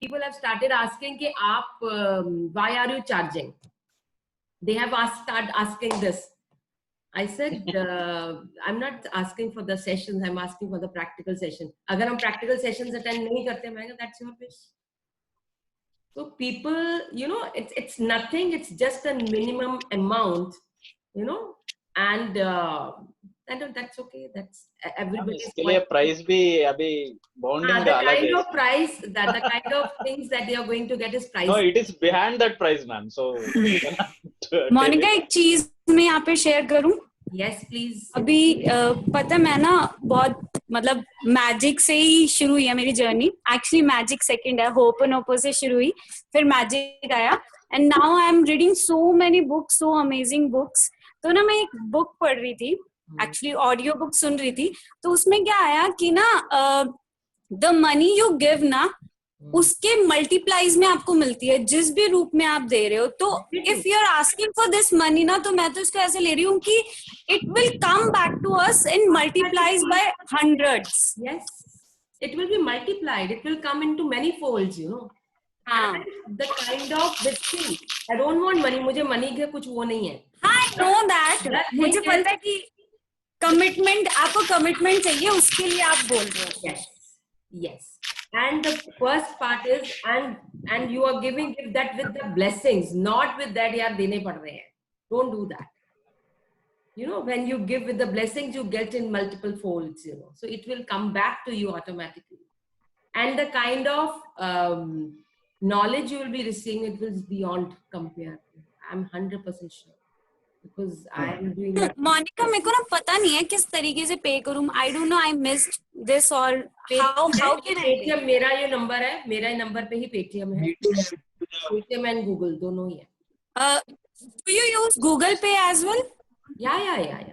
people have started asking कि आप why are you charging? They have started asking this. I said, I'm not asking for the sessions, I'm asking for the practical session. अगर हम practical sessions attend नहीं करते, मैंने कहा, that's your wish. So people, you know, it's nothing, it's just a minimum amount, you know, and that's okay. That's everybody's इसके लिए price भी अभी bonding the अलग kind है. of price that the kind of things that they are going to get is price. No, it is behind that price, ma'am. So you cannot Monika, एक चीज मैं यहाँ पे शेयर करूं? Yes, please. अभी पता है, मैं ना बहुत मतलब मैजिक से ही शुरू हुई है मेरी जर्नी. एक्चुअली मैजिक सेकंड है, होपनोपो से शुरू हुई, फिर मैजिक आया, and now I am reading so many books, so amazing books. तो ना मैं एक बुक पढ़ रही थी, एक्चुअली ऑडियो बुक सुन रही थी, तो उसमें क्या आया कि ना द मनी यू गिव ना उसके मल्टीप्लाइज में आपको मिलती है जिस भी रूप में आप दे रहे हो. तो if you are asking for this money ना, तो मैं तो इसको ऐसे ले रही हूँ कि it will come back to us in multiplies by hundreds. Yes, it will be multiplied. It will come into many folds, you know. हाँ, The kind of this thing. I don't want money. मुझे money के कुछ वो नहीं है. I know that. मुझे पता है कि कमिटमेंट, आपको कमिटमेंट चाहिए, उसके लिए आप बोल रहे हो. Yes, yes. And the first part is, and you are giving it that with the blessings, not with that यार देने पड़ रहे हैं. Don't do that. You know, when you give with the blessings, you get in multiple folds, you know. So it will come back to you automatically. And the kind of knowledge you will be receiving, it will be beyond compare. I'm 100% sure. Because I am doing that. Monika, मेरे को ना पता नहीं है किस तरीके से pay करूं. I don't know, I missed this, और हाउ कैन आई पे? मेरा ये नंबर है, मेरा नंबर पे ही पेटीएम है. पेटीएम एंड गूगल दोनों ही है. Do you use Google Pay as well? Yeah.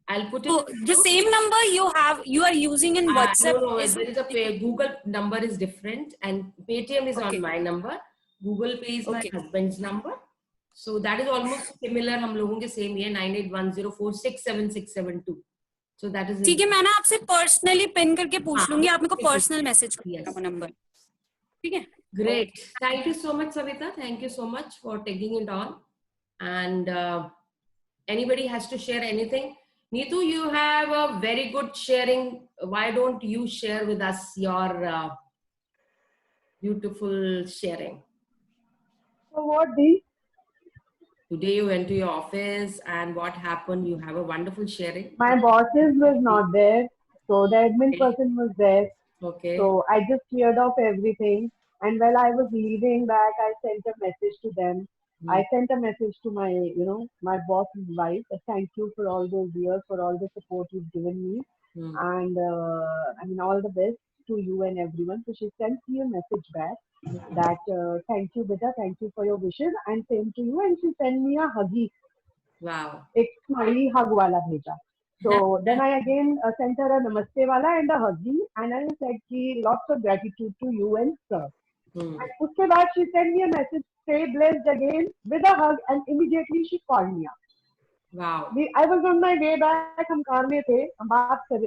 I'll put it. So the same number you are using in WhatsApp. No, there is a Google number is different, and Paytm is on my number. Google Pay is my husband's number. So that is almost similar. हम लोगों के same है, 9810467672. So that is. ठीक है, मैं ना आपसे personally pin करके पूछ लूंगी, आप मेरे को पर्सनल मैसेज करिएगा वो नंबर. ठीक है? Great. Thank you so much, Savita. Thank you so much for taking it on. And anybody has to share anything. Neetu, you have a very good sharing. Why don't you share with us your beautiful sharing? So what, Dee? Today you went to your office and what happened? You have a wonderful sharing. My bosses was not there. So the admin person was there. Okay. So I just cleared off everything. And while I was leaving back, I sent a message to them. I sent a message to my, my boss's wife. Thank you for all those years, for all the support you've given me. And I mean, all the best to you and everyone. So she sent me a message back that thank you, beta, thank you for your wishes, and same to you. And she sent me a huggy. Wow. Ek smiley hug wala bheja. So then I again sent her a namaste wala and a huggy, and I said ki lots of gratitude to you and sir. And uske baad she sent me a message, stay blessed again, with a hug, and immediately she called me up. Wow. I was on my way back, hum car mein the,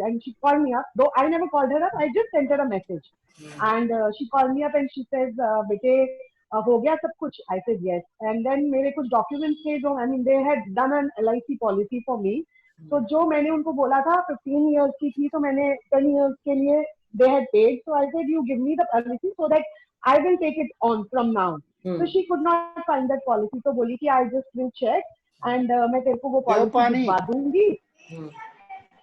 and she called me up. Though I never called her up, I just sent her a message. And she called me up and she says, bete, ho gaya sab kuch? I said yes. And then mere kuch documents the, I mean, they had done an LIC policy for me. So jo maine unko bola tha, 15 years ki thi, so maine 10 years ke liye they had paid. So I said, you give me the policy so that I will take it on from now. So she could not find that policy. So boli ki I just will check. And मैं तेरे को वो policy दिखवा दूंगी.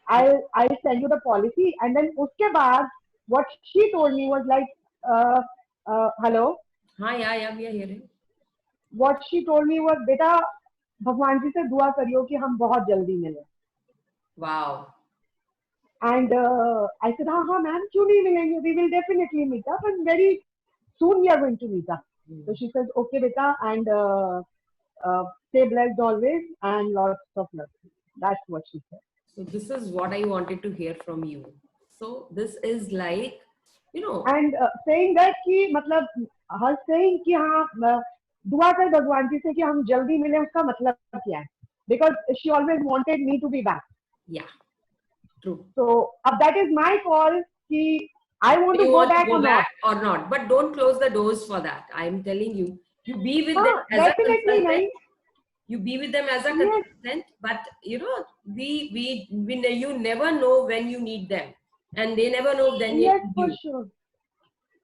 I'll send you the policy. And then उसके बाद what she told me was like, hello. हाँ, yeah, we are hearing. What she told me was, बेटा भगवान जी से दुआ करियो कि हम बहुत जल्दी मिलें. Wow. And I said, हाँ मैम क्यों नहीं मिलेंगे? We will definitely meet up and very soon we are going to meet up. So she says, okay beta, and stay blessed always and lots of love. That's what she said. So this is what I wanted to hear from you. So this is like, and saying that कि मतलब her saying कि हाँ दुआ कर भगवान जी से कि हम जल्दी मिलें, उसका मतलब क्या है? Because she always wanted me to be back. Yeah, true. So अब that is my call कि I want to you go want back to go or back not. or not, but don't close the doors for that. I'm telling you, you be with them as a Definitely, consultant. nahi. You be with them as a Yes, consultant, but you know, you never know when you need them, and they never know when they yes, need for you. sure.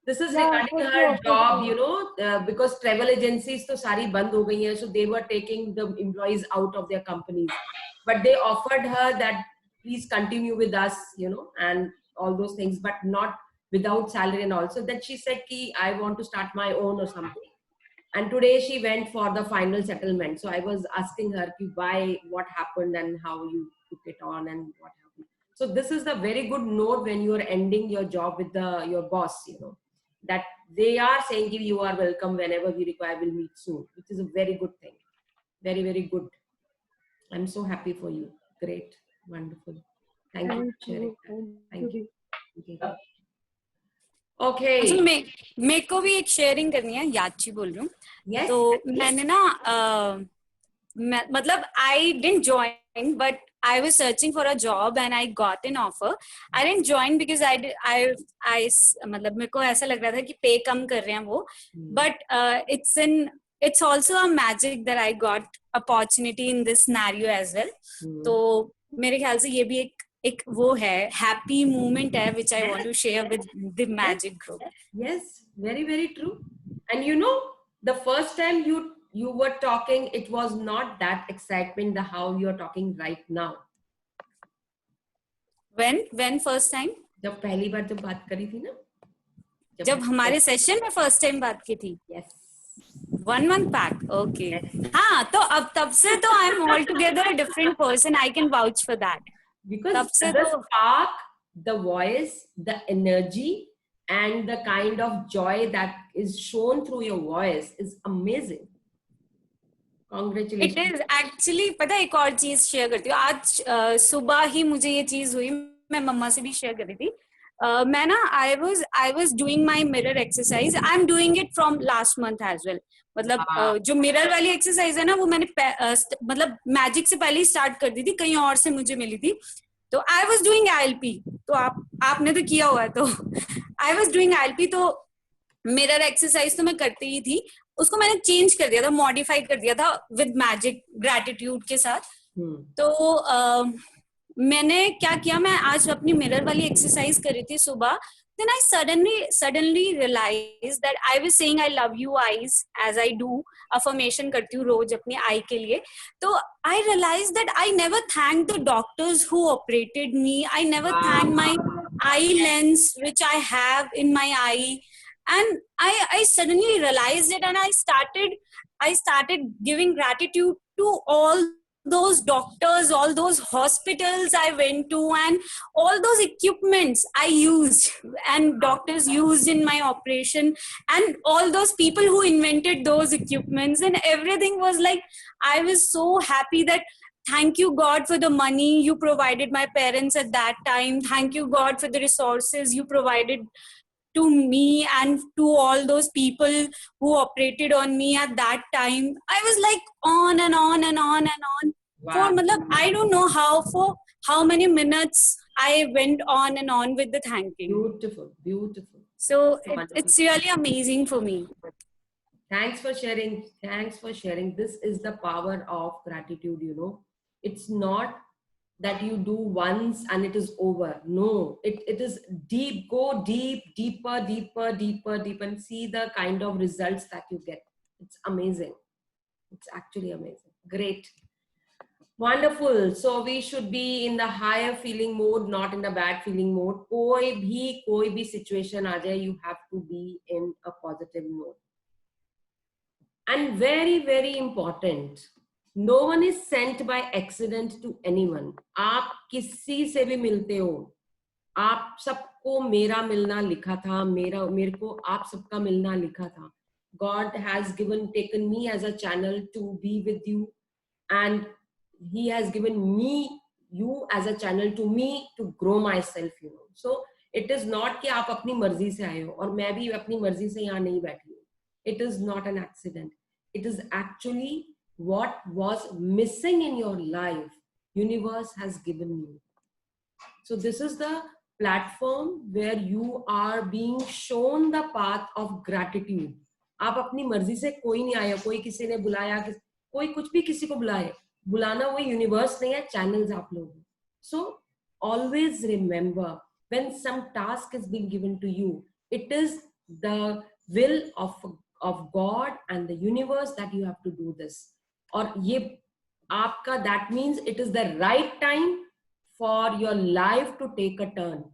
This is Yeah, regarding for her sure, for job, sure. you know, because travel agencies to sari band ho gayi hai, so they were taking the employees out of their companies. But they offered her that please continue with us, you know, and all those things, but not without salary and all. So then she said, "Ki I want to start my own or something." And today she went for the final settlement. So I was asking her ki why, what happened, and how you took it on, and what happened. So this is the very good note when you are ending your job with your boss, you know, that they are saying ki you are welcome whenever we require, we'll meet soon, which is a very good thing. Very, very good. I'm so happy for you. Great. Wonderful. Thank you Thank for sharing you. that. Thank Thank you. you. Okay. अच्छा मेरे को भी एक sharing करनी है, याची बोल रही हूँ. Yes. तो मैंने ना मतलब I didn't join, but I was searching for a job and I got an offer. I didn't join because I मतलब मेरे को ऐसा लग रहा था कि पे कम कर रहे हैं वो. But it's also a magic that I got opportunity in this scenario as well. तो मेरे ख्याल से ये भी एक वो है, happy moment है, which I want to share with the Magic Group. Yes, very, very true. And you know, the first time you were talking, it was not that excitement how you are talking right now. When first time? जब पहली बार जब बात करी थी ना, जब हमारे session में फर्स्ट टाइम बात की थी. Yes. 1 month back. Okay. हाँ, तो अब तब से तो I am altogether a different person. I can vouch for that. Because the spark, the voice, the energy, and the kind of joy that is shown through your voice is amazing. Congratulations. It is actually, पता है एक और चीज share करती हूँ. आज सुबह ही मुझे ये चीज हुई, मैं मम्मा से भी शेयर कर रही थी. मैं ना I was doing my mirror exercise. I'm doing it from last month as well. मतलब जो मिरर वाली एक्सरसाइज है ना, वो मैंने मतलब मैजिक से पहले ही स्टार्ट कर दी थी, कहीं और से मुझे मिली थी. तो आई वॉज डूइंग ILP. तो आपने तो किया हुआ है. तो आई वॉज डूइंग ILP. तो मिरर एक्सरसाइज तो मैं करती ही थी, उसको मैंने चेंज कर दिया था, मॉडिफाई कर दिया था विद मैजिक ग्रैटिट्यूड के साथ. तो मैंने क्या किया, मैं आज अपनी मिरर वाली एक्सरसाइज कर रही थी सुबह. Then I suddenly realized that I was saying I love you eyes as I do affirmation करती हूँ रोज अपनी आई के लिए. तो I realized that I never thanked the doctors who operated me. I never thanked my eye lens which I have in my eye, and I suddenly realized it, and I started giving gratitude to all those doctors, all those hospitals I went to, and all those equipments I used and doctors used in my operation, and all those people who invented those equipments, and everything was like, I was so happy that thank you God for the money you provided my parents at that time. Thank you God for the resources you provided to me and to all those people who operated on me at that time. I was like on and on and on and on. Wow. For matlab, I don't know for how many minutes I went on and on with the thanking. Beautiful, beautiful. So it's really amazing for me. Thanks for sharing. Thanks for sharing. This is the power of gratitude, you know. It's not that you do once and it is over. No, it is deep. Go deep, deeper, and see the kind of results that you get. It's amazing. It's actually amazing. Great. Wonderful. So we should be in the higher feeling mode, not in the bad feeling mode. कोई भी situation आ जाए, you have to be in a positive mode. And very, very important, no one is sent by accident to anyone. आप किसी से भी मिलते हो, आप सबको मेरा मिलना लिखा था, मेरे को आप सबका मिलना लिखा था. God has taken me as a channel to be with you, and He has given me, you as a channel to me to grow myself, you know. So it is not कि आप अपनी मर्जी से आए हो और मैं भी अपनी मर्जी से यहाँ नहीं बैठी हूँ. It is not an accident. It is actually what was missing in your life, universe has given you. So this is the platform where you are being shown the path of gratitude. आप अपनी मर्जी से कोई नहीं आया, कोई किसी ने बुलाया, कोई कुछ भी किसी को बुलाए, बुलाना वो यूनिवर्स नहीं है, चैनल्स आप लोग. So always remember, when some task is being given to you, it is the will of God and the universe that you have to do this. और ये आपका, that means it is the right time for your life to take a turn.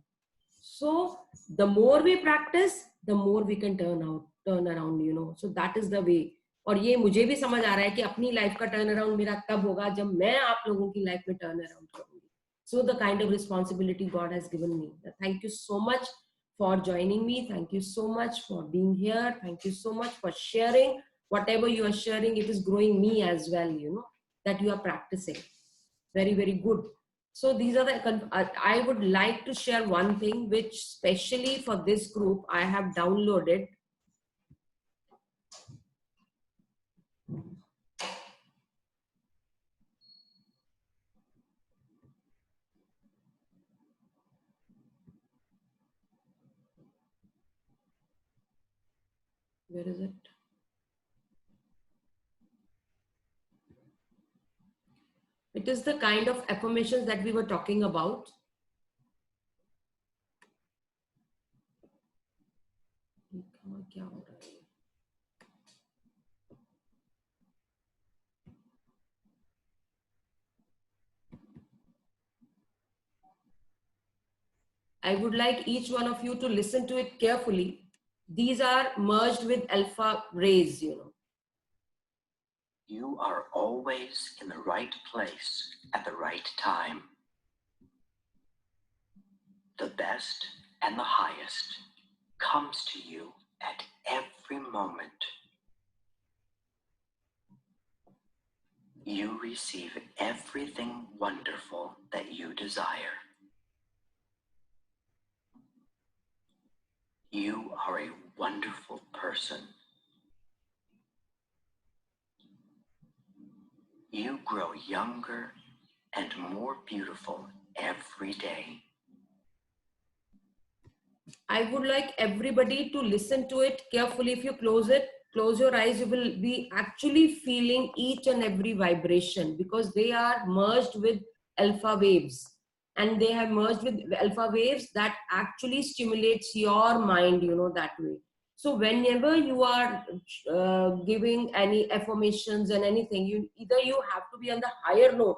So the more we practice, the more we can turn around, you know. So that is the way. और ये मुझे भी समझ आ रहा है कि अपनी life का टर्न अराउंड मेरा तब होगा जब मैं आप लोगों की लाइफ में टर्न अराउंड करूंगी. So the kind of responsibility God has given me. Thank you so much for joining me. Thank you so much for being here. Thank you so much for sharing. Whatever you are sharing, it is growing me as well, you know, that you are practicing. Very, very good. So these are the, I would like to share one thing, which specially for this group, I have downloaded. Where is it? It is the kind of affirmations that we were talking about. I would like each one of you to listen to it carefully. These are merged with alpha rays, you know. You are always in the right place at the right time. The best and the highest comes to you at every moment. You receive everything wonderful that you desire. You are a wonderful person. You grow younger and more beautiful every day. I would like everybody to listen to it carefully. If you close it, close your eyes, you will be actually feeling each and every vibration, because they are merged with alpha waves. And they have merged with alpha waves that actually stimulates your mind, you know, that way. So whenever you are giving any affirmations and anything, you have to be on the higher note.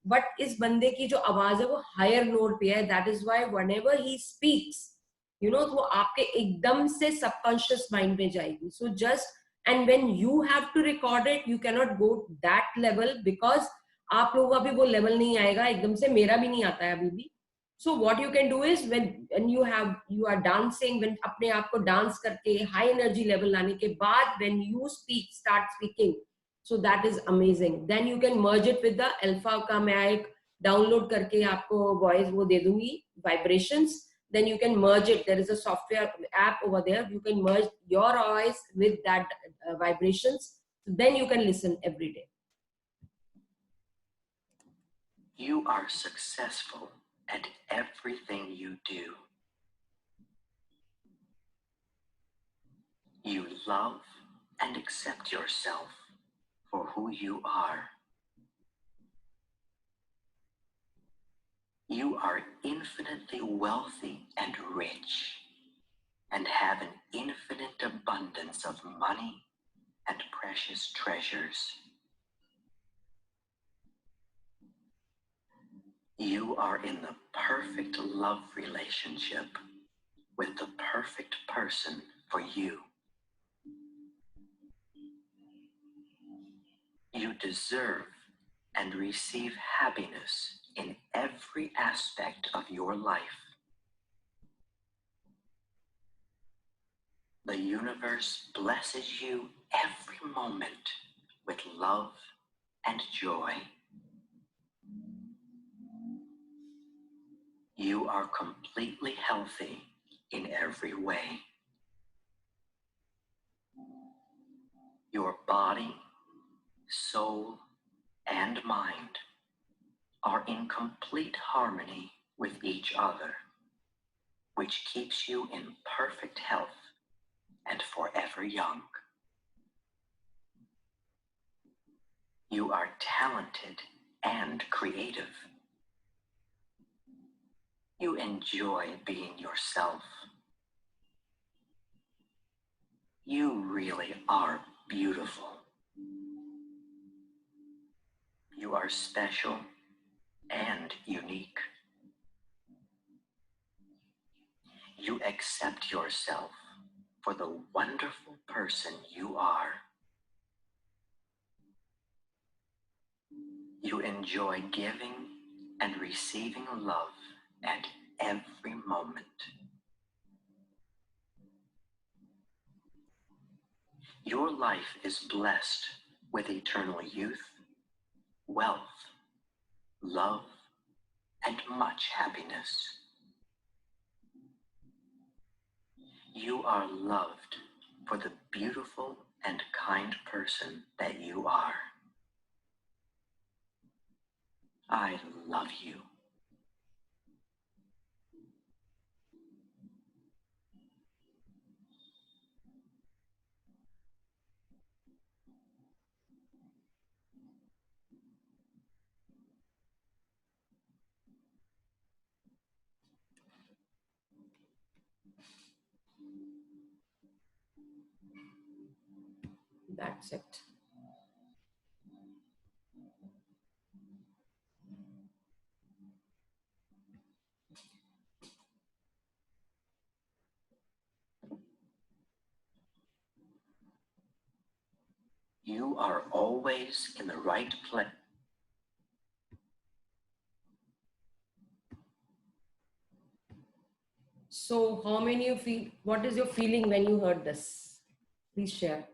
But इस बंदे की जो आवाज है वो higher note पे है. That is why whenever he speaks, you know, वो आपके एकदम से subconscious mind में जाएगी. So just, and when you have to record it, you cannot go that level, because आप लोगों का भी वो level नहीं आएगा एकदम से. मेरा भी नहीं आता है अभी भी. So what you can do is, when you are dancing, when अपने आप को dance करके high energy level लाने के बाद, when you start speaking, so that is amazing. Then you can merge it with the alpha का मैं एक download करके आपको voice वो दे दूंगी, vibrations. Then you can merge it. There is a software app over there. You can merge your voice with that vibrations. Then you can listen every day. You are successful at everything you do. You love and accept yourself for who you are. You are infinitely wealthy and rich, and have an infinite abundance of money and precious treasures. You are in the perfect love relationship with the perfect person for you. You deserve and receive happiness in every aspect of your life. The universe blesses you every moment with love and joy. You are completely healthy in every way. Your body, soul, and mind are in complete harmony with each other. which keeps you in perfect health and forever young. You are talented and creative. You enjoy being yourself. You really are beautiful. You are special and unique. You accept yourself for the wonderful person you are. You enjoy giving and receiving love at every moment. Your life is blessed with eternal youth, wealth, love, and much happiness. You are loved for the beautiful and kind person that you are. I love you. That's it. You are always in the right place. So how many you feel, what is your feeling when you heard this? Please share.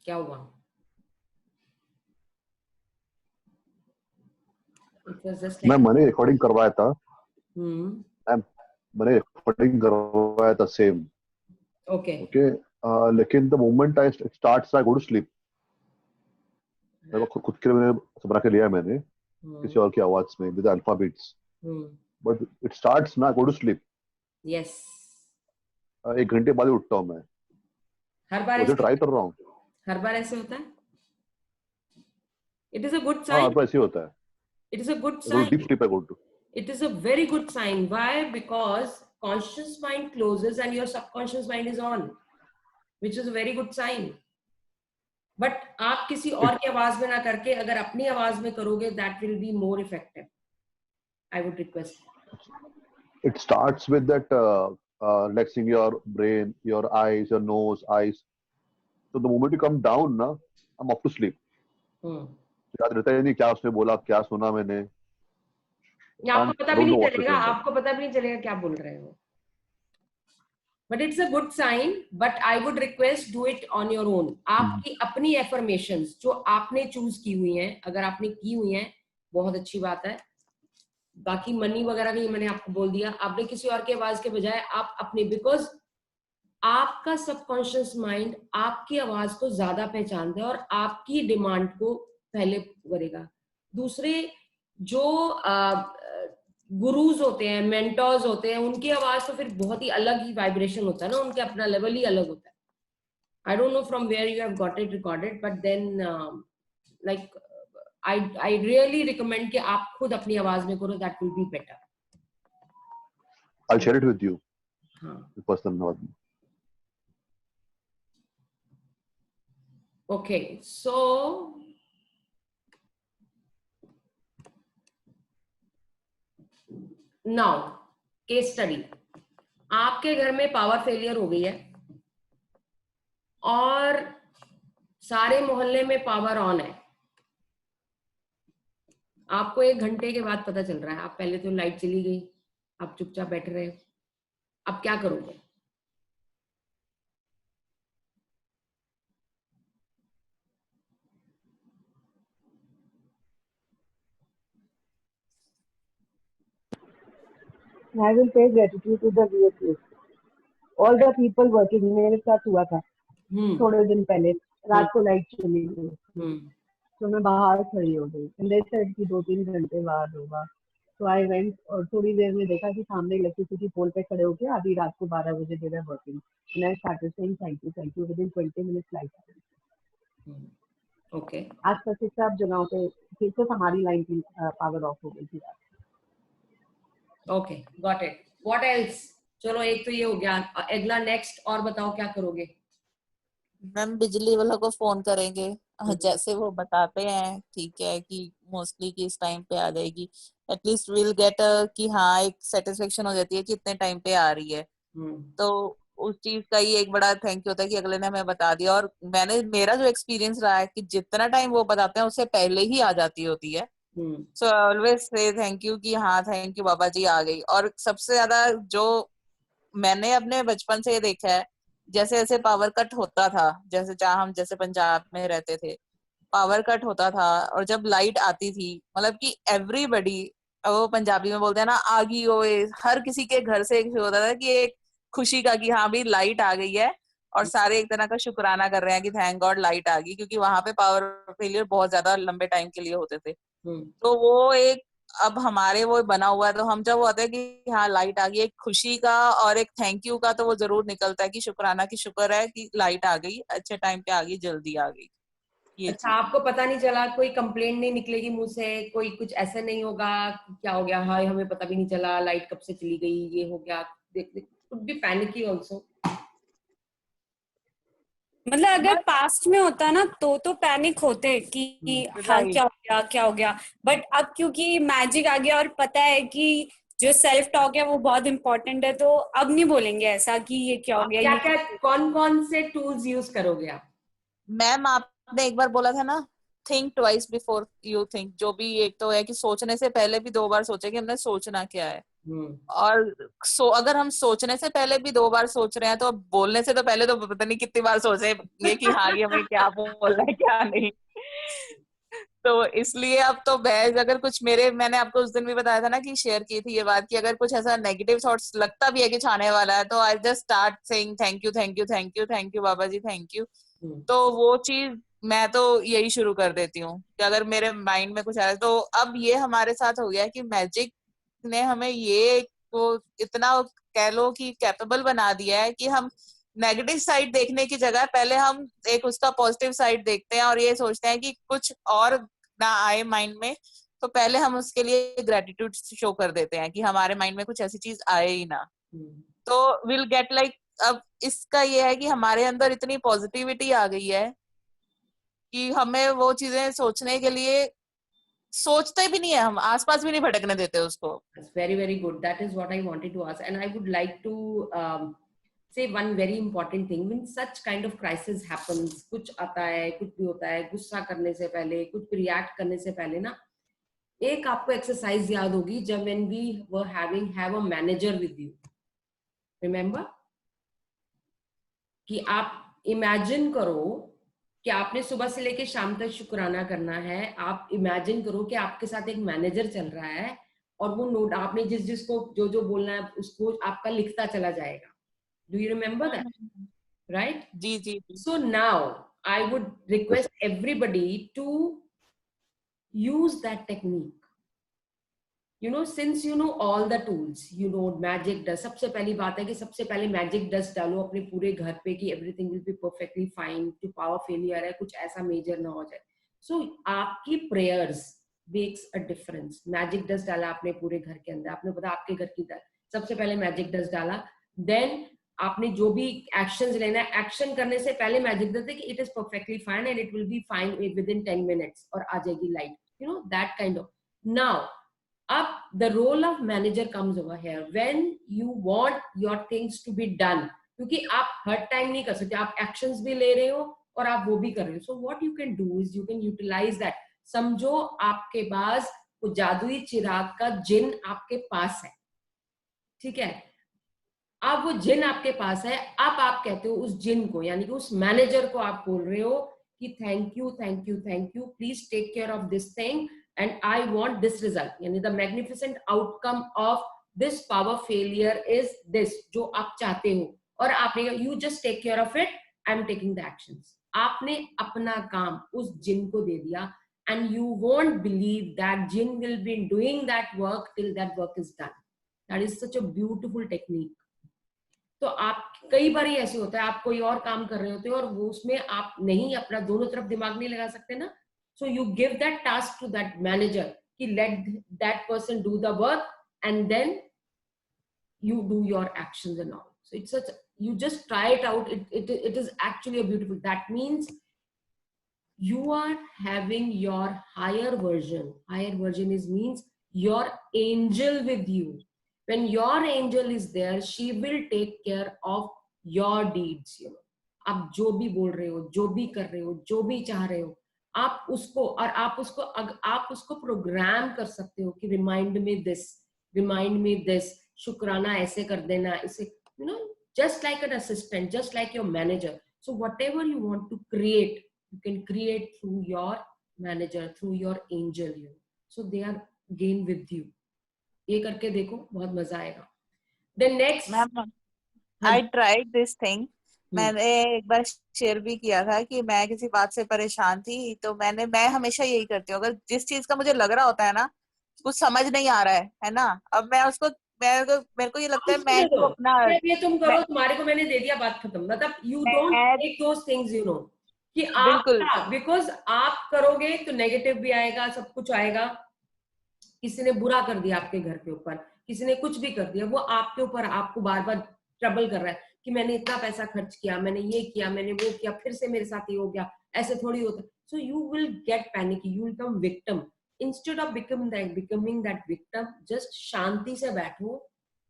क्या हुआ? It was just like, मैंने recording करवाया था hmm. मैंने recording करवाया था same Okay. Okay लेकिन the moment I starts I go to sleep मेरे को खुद के लिए मैंने बना के लिया मैंने किसी और की आवाज में with alpha beats but it starts ना गो टू स्लीप Yes. 1 घंटे बाद ही उठता हूँ मैं हर बार मुझे ऐसे ट्राई कर रहा हूँ हर बार ऐसे होता है? It is a good हाँ sign. तो ऐसे ही होता है It is a good deep sign. Sleep I go to It is a very good sign. Why? Because conscious mind closes and your subconscious mind is on, which is a very good sign. But आप किसी और की आवाज में ना करके अगर अपनी आवाज में करोगे, that will be more effective. I would request. It starts with that relaxing your brain, your eyes, your nose, eyes. So the moment you come down, na, I'm off to sleep. याद रहता है नहीं क्या उसने बोला, क्या सुना मैंने. आपको पता भी नहीं चलेगा, आपको पता भी नहीं चलेगा क्या बोल रहे हो. But it's a good sign. But I would request do it on your own. आपकी अपनी affirmations जो आपने choose की हुई हैं, अगर आपने की हुई हैं, बहुत अच्छी बात है. बाकी मनी वगैरह नहीं मैंने आपको बोल दिया. आपने किसी और की आवाज के बजाय आप अपनी, because आपका सबकॉन्शियस माइंड आपकी आवाज को ज्यादा पहचानता है और आपकी डिमांड को पहले करेगा. दूसरे जो गुरुज होते हैं, मेंटर्स होते हैं, उनकी आवाज तो फिर बहुत ही अलग ही वाइब्रेशन होता है ना, उनके अपना लेवल ही अलग होता है. I don't know from where you have got it recorded, but then like I really recommend कि आप खुद अपनी आवाज में करो, that will be better. I'll share it with you. हाँ. The person not. Okay, so now case study. आपके घर में पावर फेलियर हो गई है और सारे मोहल्ले में पावर ऑन है. आपको 1 घंटे के बाद पता चल रहा है. आप पहले तो लाइट चली गई, आप चुपचाप बैठ रहे हो. अब क्या करोगे? I will pay gratitude to the VSS. All the people working. मेरे साथ हुआ था थोड़े दिन पहले, रात को लाइट चली गई. तो मैं बाहर खड़ी हो गई एंड दे सेड कि 2-3 घंटे बाद होगा। तो आई वेंट और थोड़ी देर में देखा कि सामने इलेक्ट्रिसिटी पोल पे खड़े होके आधी रात को 12 बजे they were working and I started saying thank you within 20 minutes light आ गई। ओके, आज तक से सब जगहों पे फिर से हमारी लाइन की पावर ऑफ हो गई थी। Okay, got it. What else? चलो एक तो ये हो गया, अगला नेक्स्ट और बताओ क्या करोगे? मैम बिजली वालों को फोन करेंगे, जैसे वो बताते हैं ठीक है कि मोस्टली कि इस टाइम पे आ जाएगी, एटलीस्ट विल गेट कि हाँ एक सेटिस्फेक्शन हो जाती है कि इतने टाइम पे आ रही है। तो उस चीज का ही एक बड़ा थैंक यू होता है कि अगले ने हमें बता दिया। और मेरा जो एक्सपीरियंस रहा है कि जितना टाइम वो बताते हैं उससे पहले ही आ जाती होती है। So always say thank you कि हाँ थैंक यू बाबा जी आ गई। और सबसे ज्यादा जो मैंने अपने बचपन से ये देखा है, जैसे जैसे पावर कट होता था, जैसे जहाँ हम जैसे पंजाब में रहते थे, पावर कट होता था और जब लाइट आती थी मतलब कि एवरीबडी, वो पंजाबी में बोलते हैं ना आगी ओए, हर किसी के घर से एक होता था कि एक खुशी का कि हाँ भी लाइट आ गई है और सारे एक तरह का शुक्राना कर रहे हैं कि थैंक गॉड लाइट आ गई, क्योंकि वहां पे पावर फेलियर बहुत ज्यादा लंबे टाइम के लिए होते थे। तो वो एक अब हमारे वो बना हुआ है, तो हम जब वो होता है कि हाँ लाइट आ गई, एक खुशी का और एक थैंक यू का तो वो जरूर निकलता है कि शुक्राना की शुक्र है कि लाइट आ गई, अच्छे टाइम पे आ गई, जल्दी आ गई। ये अच्छा, आपको पता नहीं चला, कोई कंप्लेंट नहीं निकलेगी मुंह से, कोई कुछ ऐसा नहीं होगा क्या हो गया, हाय हमें पता भी नहीं चला लाइट कब से चली गई, ये हो गया, कुड बी पैनिकी आल्सो। मतलब अगर पास्ट में होता ना तो पैनिक होते कि हाँ क्या हो गया। बट अब क्योंकि मैजिक आ गया और पता है कि जो सेल्फ टॉक है वो बहुत इंपॉर्टेंट है, तो अब नहीं बोलेंगे ऐसा कि ये क्या हो गया। क्या क्या कौन से टूल्स यूज करोगे आप? मैम आपने एक बार बोला था ना think twice before you think, जो भी एक तो है कि सोचने से पहले भी 2 बार सोचे कि हमने सोचना क्या है। और अगर हम सोचने से पहले भी 2 बार सोच रहे हैं तो बोलने से तो पहले तो पता नहीं कितनी बार सोचे ये कि हाँ ये हमें क्या बोलना है क्या नहीं। तो इसलिए अब तो बहस अगर कुछ मैंने आपको उस दिन भी बताया था ना कि शेयर की थी ये बात कि अगर कुछ ऐसा नेगेटिव थॉट्स लगता भी है कि छाने वाला है तो I just start saying thank you thank you thank you thank you Baba ji thank you. तो वो चीज मैं तो यही शुरू कर देती हूँ कि अगर मेरे माइंड में कुछ आया तो अब ये हमारे साथ हो गया कि मैजिक ने हमें ये वो इतना कह लो कि कैपेबल बना दिया है कि हम नेगेटिव साइड देखने की जगह पहले हम एक उसका पॉजिटिव साइड देखते हैं और ये सोचते हैं कि कुछ और ना आए माइंड में, तो पहले हम उसके लिए ग्रेटिट्यूड शो कर देते हैं कि हमारे माइंड में कुछ ऐसी चीज आए ही ना। तो विल गेट लाइक अब इसका ये है कि हमारे अंदर इतनी पॉजिटिविटी आ गई है कि हमें वो चीजें सोचने के लिए सोचते भी नहीं है, हम आसपास भी नहीं भटकने देते उसको। Very very good, that is what I wanted to ask, and I would like to say one very important thing. When such kind of crisis happens, कुछ आता है कुछ भी होता है, गुस्सा करने से पहले कुछ रिएक्ट करने से पहले ना एक आपको एक्सरसाइज याद होगी जब when we were have a manager with you, remember कि आप इमेजिन करो कि आपने सुबह से लेके शाम तक शुक्राना करना है। आप इमेजिन करो कि आपके साथ एक मैनेजर चल रहा है और वो नोट आपने जिसको जो जो बोलना है उसको आपका लिखता चला जाएगा। Do you remember that? Right? जी जी। So now I would request everybody to use that technique. You know, since you know all the tools, you know magic dust, सबसे पहली बात है कि सबसे पहले मैजिक डस्ट डालो अपने पूरे घर पे कि everything will be perfectly fine, जो पावर फेलियर है कुछ ऐसा मेजर ना हो जाए। So आपकी prayers makes a difference। Magic dust डाला आपने पूरे घर के अंदर, आपने पता आपके घर की सबसे पहले मैजिक डस्ट डाला, then आपने जो भी एक्शंस लेना है, एक्शन करने से पहले मैजिक डस्ट है कि it is perfectly fine and it will be fine within 10 minutes और आ जाएगी light, you know that kind of। Now up the role of manager comes over here when you want your things to be done, क्योंकि आप हर time नहीं कर सकते, आप actions भी ले रहे हो और आप वो भी कर रहे हो। So what you can do is you can utilize that. समझो आपके पास वो जादुई चिराग का जिन आपके पास है, ठीक है? अब वो जिन आपके पास है, अब आप कहते हो उस जिन को, यानी कि उस मैनेजर को आप बोल रहे हो कि thank you thank you thank you, please take care of this thing and I want this result, यानी the magnificent outcome of this power failure is this, जो आप चाहते हो। और आपने you just take care of it, I'm taking the actions। आपने अपना काम उस जिन को दे दिया and you won't believe that jinn will be doing that work till that work is done. That is such a beautiful technique. तो आप कई बार ही ऐसे होता है, आप कोई और काम कर रहे होते हो और वो उसमें आप नहीं अपना दोनों तरफ दिमाग नहीं लगा सकते ना, so you give that task to that manager कि let that person do the work and then you do your actions and all. So it's such, you just try it out. It is actually a beautiful, that means you are having your higher version. Higher version is means your angel with you. When your angel is there, she will take care of your deeds, you know. आप जो भी बोल रहे हो, जो भी कर रहे हो, जो भी चाह रहे हो, आप उसको, और आप उसको प्रोग्राम कर सकते हो कि रिमाइंड मी दिस, शुक्राना ऐसे कर देना, इसे, you know, just like an assistant, just like your manager. So whatever you want to create, you can create through your manager, through your angel, you know. So they are again with you. ये करके देखो, बहुत मजा आएगा. Then next, I tried this thing. मैंने एक बार share भी किया था कि मैं किसी बात से परेशान थी, तो मैं हमेशा यही करती हूँ, अगर जिस चीज का मुझे लग रहा होता है ना, कुछ समझ नहीं आ रहा है ना, अब मैं उसको, मेरे को ये लगता है मैं तो अपना, ये तुम करो, तुम्हारे को मैंने दे दिया, बात खत्म. मतलब you don't take those things, you know, कि आप, because आप करोगे तो नेगेटिव भी आएगा, सब कुछ आएगा. किसी ने बुरा कर दिया आपके घर के ऊपर, किसी ने कुछ भी कर दिया, वो आपके ऊपर, आपको बार बार ट्रबल कर रहा है कि मैंने इतना पैसा खर्च किया, मैंने ये किया, मैंने वो किया, फिर से मेरे साथ ये हो गया, ऐसे थोड़ी होता. So you will get panic, you will become victim. Instead of becoming that victim, just शांति से बैठो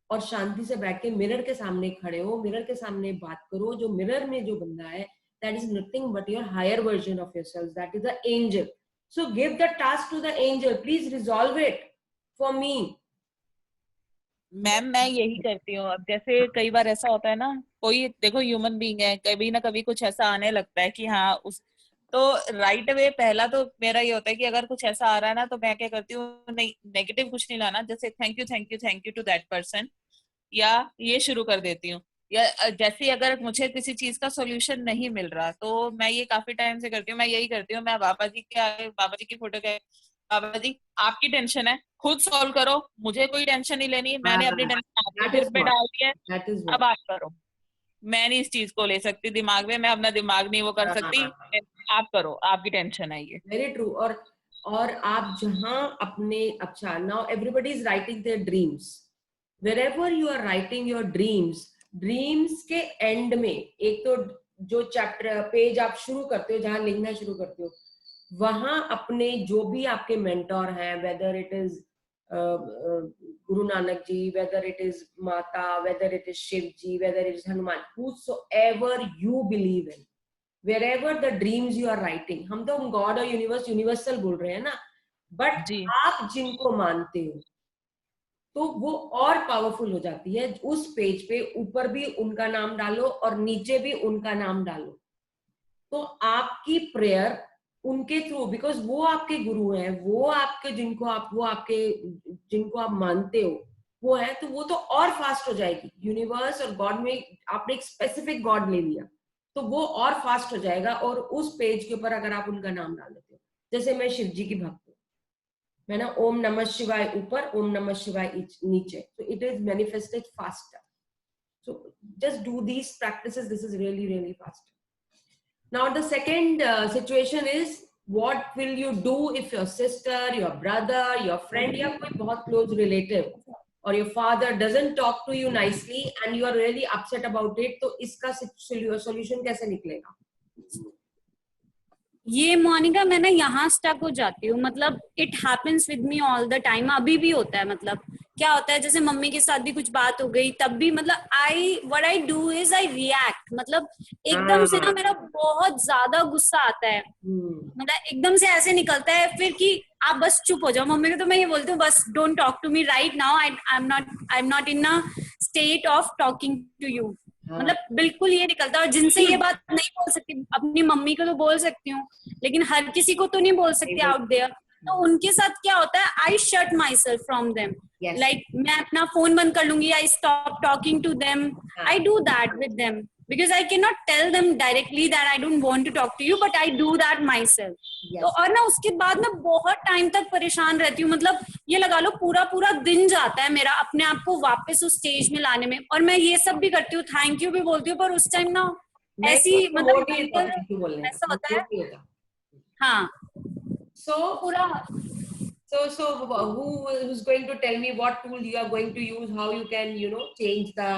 और शांति से बैठ के मिरर के सामने खड़े हो, मिरर के सामने बात करो. जो मिरर में जो बंदा है, that is nothing but your higher version of yourself, that is the angel. So give the task to the angel. Please resolve it for me. Ma'am मैं यही करती हूँ. अब जैसे कई बार ऐसा होता है ना, कोई देखो ह्यूमन बीइंग है, कभी ना कभी कुछ ऐसा आने लगता है कि हाँ उस, तो राइट अवे पहला तो मेरा ये होता है कि अगर कुछ ऐसा आ रहा है ना, तो मैं क्या करती हूँ, नहीं नेगेटिव कुछ नहीं लाना, जैसे thank you to that person, या ये शुरू कर देती हूँ. या जैसे अगर मुझे किसी चीज का सॉल्यूशन नहीं मिल रहा, तो मैं ये काफी टाइम से करती हूँ, मैं यही करती हूँ, मैं बाबा जी के आगे, बाबा जी की फोटो के, बाबा जी आपकी टेंशन है, खुद सॉल्व करो, मुझे कोई टेंशन नहीं लेनी, मैंने अपनी टेंशन आपके सिर पे डाल दी है, अब आप करो, मैं नहीं इस चीज को ले सकती दिमाग में, मैं अपना दिमाग नहीं वो कर सकती, आप करो, आपकी टेंशन है ये. Very true. और आप जहां अपने, अच्छा, now everybody is writing their dreams. wherever you are writing your dreams के एंड में, एक तो जो चैप्टर पेज आप शुरू करते हो, जहां लिखना शुरू करते हो, वहां अपने जो भी आपके मेंटोर हैं, weather it is Guru Nanak ji, whether it is Mata, whether it is Shiv ji, whether it is Hanuman, whosoever you believe in, wherever the dreams you are writing, हम तो गॉड और यूनिवर्स, यूनिवर्सल बोल रहे हैं ना, बट आप जिनको मानते हो तो वो और पावरफुल हो जाती है. उस पेज पे ऊपर भी उनका नाम डालो और नीचे भी उनका नाम डालो, तो आपकी प्रेयर उनके थ्रू, बिकॉज वो आपके गुरु हैं, वो आपके जिनको आप मानते हो वो है, तो वो तो और फास्ट हो जाएगी. यूनिवर्स और गॉड में आपने एक स्पेसिफिक गॉड ले लिया, तो वो और फास्ट हो जाएगा. और उस पेज के ऊपर अगर आप उनका नाम डाल देते हो, जैसे मैं शिव जी की भक्त, मैं ना ओम नमः शिवाय ऊपर, ओम नमः शिवाय नीचे, so it is manifested faster. So just do these practices. This is really, really faster. Now the second situation is, what will you do if your sister, your brother, your friend, या कोई बहुत close relative or your father doesn't talk to you nicely and you are really upset about it? तो इसका solution कैसे निकलेगा? ये मोनिका, मैं ना यहाँ स्टक हो जाती हूँ. मतलब it happens with me all the time. अभी भी होता है. मतलब क्या होता है, जैसे मम्मी के साथ भी कुछ बात हो गई, तब भी मतलब what I do is I react. मतलब एकदम से ना मेरा बहुत ज्यादा गुस्सा आता है, मतलब एकदम से ऐसे निकलता है फिर कि आप बस चुप हो जाओ. मम्मी को तो मैं ये बोलती हूँ, बस don't talk to me right now, I am not in a state of talking to you. मतलब बिल्कुल ये निकलता है. और जिनसे ये बात नहीं बोल सकती, अपनी मम्मी को तो बोल सकती हूँ, लेकिन हर किसी को तो नहीं बोल सकती आउट देयर. तो उनके साथ क्या होता है, I shut myself from them. Like मैं अपना फोन बंद कर लूंगी, I stop talking to them, I do that with them. because I cannot tell them directly that I don't want to talk to you, but I do that myself. तो और ना उसके बाद मैं बहुत टाइम तक परेशान रहती हूँ, मतलब ये लगा लो पूरा दिन जाता है मेरा अपने आप को वापस उस स्टेज में लाने में, और मैं ये सब भी करती हूँ, थैंक यू भी बोलती हूँ, पर उस टाइम ना ऐसी मतलब ऐसा होता है. हाँ, So who's going to tell me what tool you are going to use, how you can, change the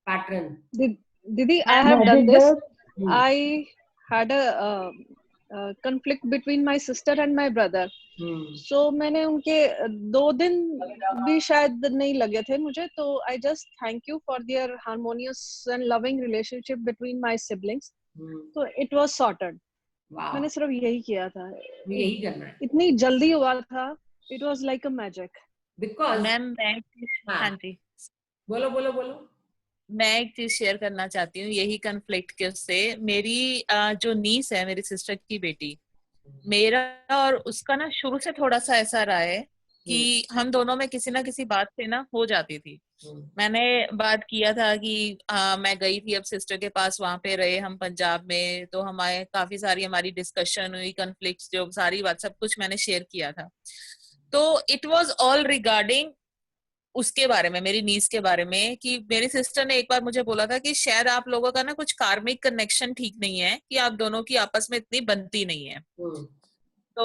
pattern? Didi, I have done this. I had a conflict between my sister and my brother. So मैंने उनके 2 दिन भी शायद नहीं लगे थे मुझे, तो I just thank you for their harmonious and loving relationship between my siblings. So it was sorted. Wow. मैंने सिर्फ यही किया था. यही करना है. इतनी जल्दी हुआ था. It was like a magic. Because ma'am हाँ जी बोलो. मैं एक चीज शेयर करना चाहती हूँ यही कन्फ्लिक्ट के उससे. मेरी जो नीस है, मेरी सिस्टर की बेटी, मेरा और उसका ना शुरू से थोड़ा सा ऐसा रहा है कि हम दोनों में किसी ना किसी बात से ना हो जाती थी. मैंने बात किया था कि मैं गई थी अब सिस्टर के पास, वहां पे रहे हम पंजाब में, तो हमारे काफी सारी हमारी डिस्कशन हुई, कन्फ्लिक्ट्स जो सारी बात सब कुछ मैंने शेयर किया था. तो इट वाज ऑल रिगार्डिंग उसके बारे में, मेरी नीस के बारे में, कि मेरी सिस्टर ने एक बार मुझे बोला था कि शायद आप लोगों का ना कुछ कार्मिक कनेक्शन ठीक नहीं है, कि आप दोनों की आपस में इतनी बनती नहीं है. तो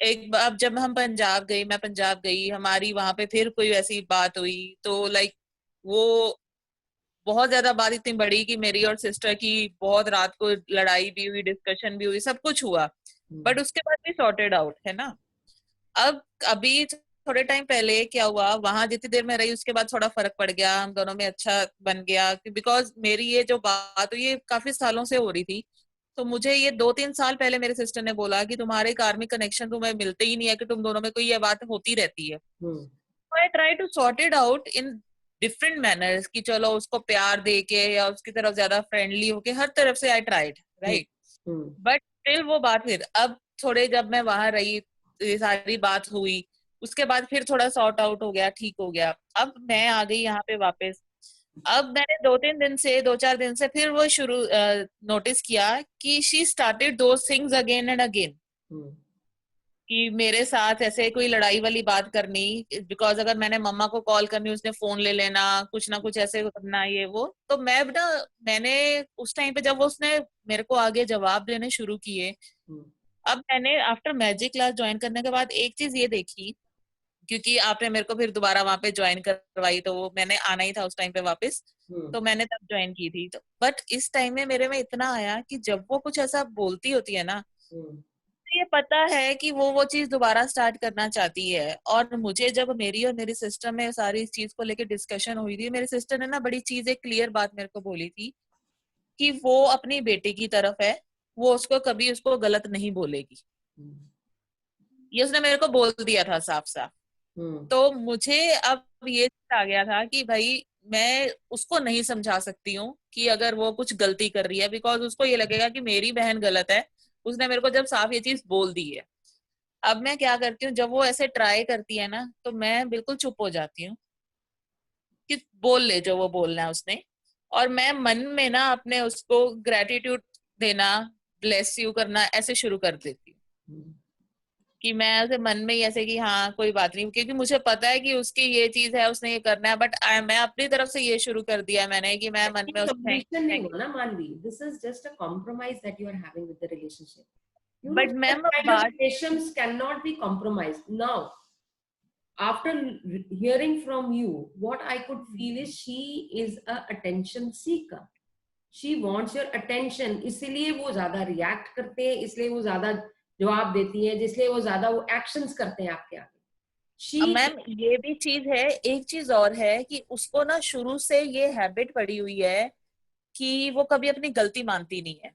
एक बार जब हम पंजाब गई, मैं पंजाब गई, हमारी वहां पे फिर कोई ऐसी बात हुई, तो लाइक वो बहुत ज्यादा बात इतनी बड़ी कि मेरी और सिस्टर की बहुत रात को लड़ाई भी हुई, डिस्कशन भी हुई, सब कुछ हुआ, बट उसके बाद भी सॉर्टेड आउट है ना. अब अभी थोड़े टाइम पहले क्या हुआ, वहां जितनी देर में रही उसके बाद थोड़ा फर्क पड़ गया, हम दोनों में अच्छा बन गया, बिकॉज मेरी ये जो बात हुई ये काफी सालों से हो रही थी. तो मुझे ये 2-3 साल पहले मेरे सिस्टर ने बोला कि तुम्हारे कार्मिक कनेक्शन तुम्हें मिलते ही नहीं है, कि तुम दोनों में कोई ये बात होती रहती है. तो I try to sort it out in different manners, कि चलो उसको प्यार दे के या उसकी तरफ ज्यादा फ्रेंडली होके, हर तरफ से I tried, right. But still वो बात फिर अब थोड़े जब मैं वहां रही, ये सारी बात हुई, उसके बाद फिर थोड़ा सॉर्ट आउट हो गया, ठीक हो गया. अब मैं आ गई यहाँ पे वापस. अब मैंने 2-4 दिन से फिर वो शुरू नोटिस किया कि she started those things again and again, कि मेरे साथ ऐसे कोई लड़ाई वाली बात करनी, बिकॉज अगर मैंने मम्मा को कॉल करनी उसने फोन ले लेना, कुछ ना कुछ ऐसे करना ये वो. तो मैंने उस टाइम पे जब उसने मेरे को आगे जवाब देने शुरू किए, अब मैंने आफ्टर मैजिक क्लास ज्वाइन करने के बाद एक चीज ये देखी, क्योंकि आपने मेरे को फिर दोबारा वहां पे ज्वाइन करवाई, तो वो मैंने आना ही था उस टाइम पे वापस, तो मैंने तब ज्वाइन की थी. तो बट इस टाइम में मेरे में इतना आया कि जब वो कुछ ऐसा बोलती होती है ना, तो ये पता है कि वो चीज दोबारा स्टार्ट करना चाहती है. और मुझे जब मेरी और मेरी सिस्टर में सारी इस चीज को लेकर डिस्कशन हुई थी, मेरी सिस्टर ने ना बड़ी चीज एक क्लियर बात मेरे को बोली थी कि वो अपनी बेटी की तरफ है, वो उसको कभी उसको गलत नहीं बोलेगी. ये उसने मेरे को बोल दिया था साफ साफ. तो मुझे अब ये आ गया था कि भाई मैं उसको नहीं समझा सकती हूँ कि अगर वो कुछ गलती कर रही है, बिकॉज उसको ये लगेगा कि मेरी बहन गलत है. उसने मेरे को जब साफ ये चीज बोल दी है, अब मैं क्या करती हूँ, जब वो ऐसे ट्राई करती है ना, तो मैं बिल्कुल चुप हो जाती हूँ कि बोल ले जो वो बोलना है उसने. और मैं मन में ना अपने उसको ग्रेटिट्यूड देना, ब्लेस यू करना ऐसे शुरू कर देती हूँ, कि मैं उसे मन में ही ऐसे कि हाँ कोई बात नहीं, क्योंकि मुझे पता है कि उसकी ये चीज है, उसने ये करना है, बट मैं अपनी तरफ से ये शुरू कर दिया मैंने कि मैं मन में नहीं हुआ ना Manvi. This is just a compromise that you are having with the relationship. But ma'am relations cannot be compromised. Now after hearing from you, what I could feel is she is a attention seeker. She wants your attention, इसलिए वो ज्यादा react करते हैं, इसलिए वो ज्यादा जवाब देती है, जिसलिए वो ज्यादा वो एक्शंस करते हैं आपके आगे. मैम ये भी चीज है. एक चीज और है कि उसको ना शुरू से ये हैबिट पड़ी हुई है कि वो कभी अपनी गलती मानती नहीं है.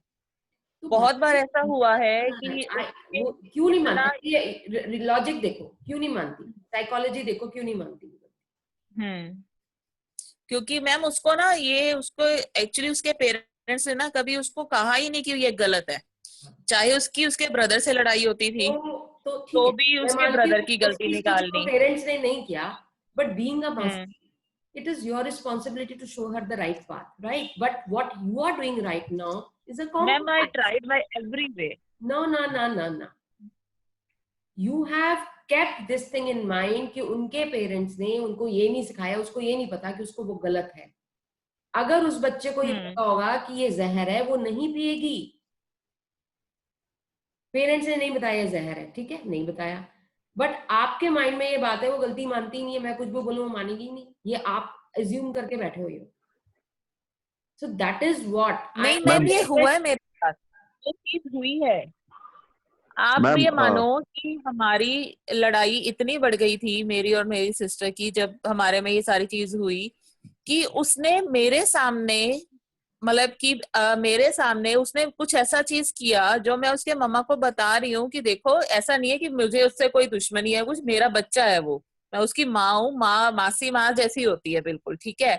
तो बहुत बार ऐसा हुआ है कि वो क्यों नहीं मानती, ये लॉजिक देखो क्यों नहीं मानती, साइकोलॉजी देखो क्यों नहीं मानती. क्योंकि मैम उसको ना ये उसको एक्चुअली उसके पेरेंट्स ने ना कभी उसको कहा ही नहीं कि ये गलत है. चाहे उसके ब्रदर से लड़ाई होती थी तो भी उसके ब्रदर की गलती निकालनी. पेरेंट्स ने नहीं किया, but being a it is your responsibility to show her the right path, right? But what you are doing right now is a compromise. Ma'am, I tried by every way. No. You have kept this thing in mind कि उनके parents ने उनको ये नहीं सिखाया, उसको ये नहीं पता कि उसको वो गलत है. अगर उस बच्चे को ये पता होगा कि ये जहर है, वो नहीं पिएगी. पेरेंट्स ने नहीं बताया जहर है, ठीक है, नहीं बताया, बट आपके माइंड में ये बात है, वो गलती मानती नहीं है, मैं कुछ भी बोलूं वो मानेगी नहीं, ये आप अज्यूम करके बैठे हुए हो. So that is what. नहीं मैम, ये हुआ है मेरे साथ, ये चीज हुई है. आप ये मानो कि हमारी लड़ाई इतनी बढ़ गई थी मेरी और मेरी सिस्टर की, जब हमारे में ये सारी चीज हुई, कि उसने मेरे सामने, मतलब कि मेरे सामने उसने कुछ ऐसा चीज किया जो मैं उसके मम्मा को बता रही हूँ कि देखो ऐसा नहीं है कि मुझे उससे कोई दुश्मनी है, कुछ मेरा बच्चा है, वो मैं उसकी माँ हूँ, मासी माँ जैसी होती है बिल्कुल, ठीक है.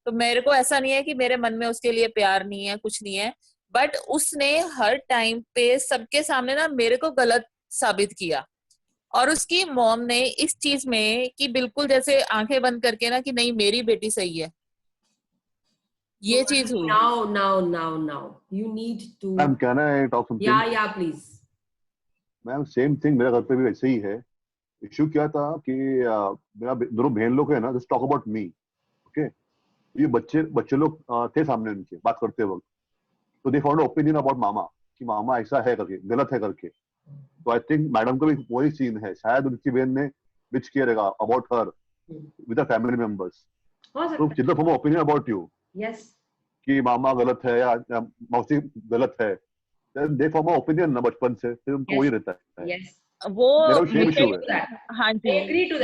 तो मेरे को ऐसा नहीं है कि मेरे मन में उसके लिए प्यार नहीं है, कुछ नहीं है, बट उसने हर टाइम पे सबके सामने ना मेरे को गलत साबित किया. और उसकी मॉम ने इस चीज में कि बिल्कुल जैसे आंखें बंद करके ना कि नहीं मेरी बेटी सही है, ये चीज हुई. Now you need to. Ma'am, can I talk something? Yeah, please. Ma'am same thing मेरे घर पे भी वैसे ही है. इशू क्या था कि मेरा दोनों बहन लोग है ना, just talk about me, okay. ये बच्चे लोग थे सामने उनके बात करते वक्त, तो दे फाउंड ओपिनियन अबाउट मामा कि मामा ऐसा है करके, गलत है करके. तो आई थिंक मैडम का भी वही सीन है, शायद उनकी बहन ने विच किया रहेगा about her with the family members. तो जितना form opinion about you, yes, कि मामा गलत है या मौसी गलत है, दे फॉर्म ओपिनियन ना बचपन से, फिर उनको वही रहता है. यस, वो हाँ जी,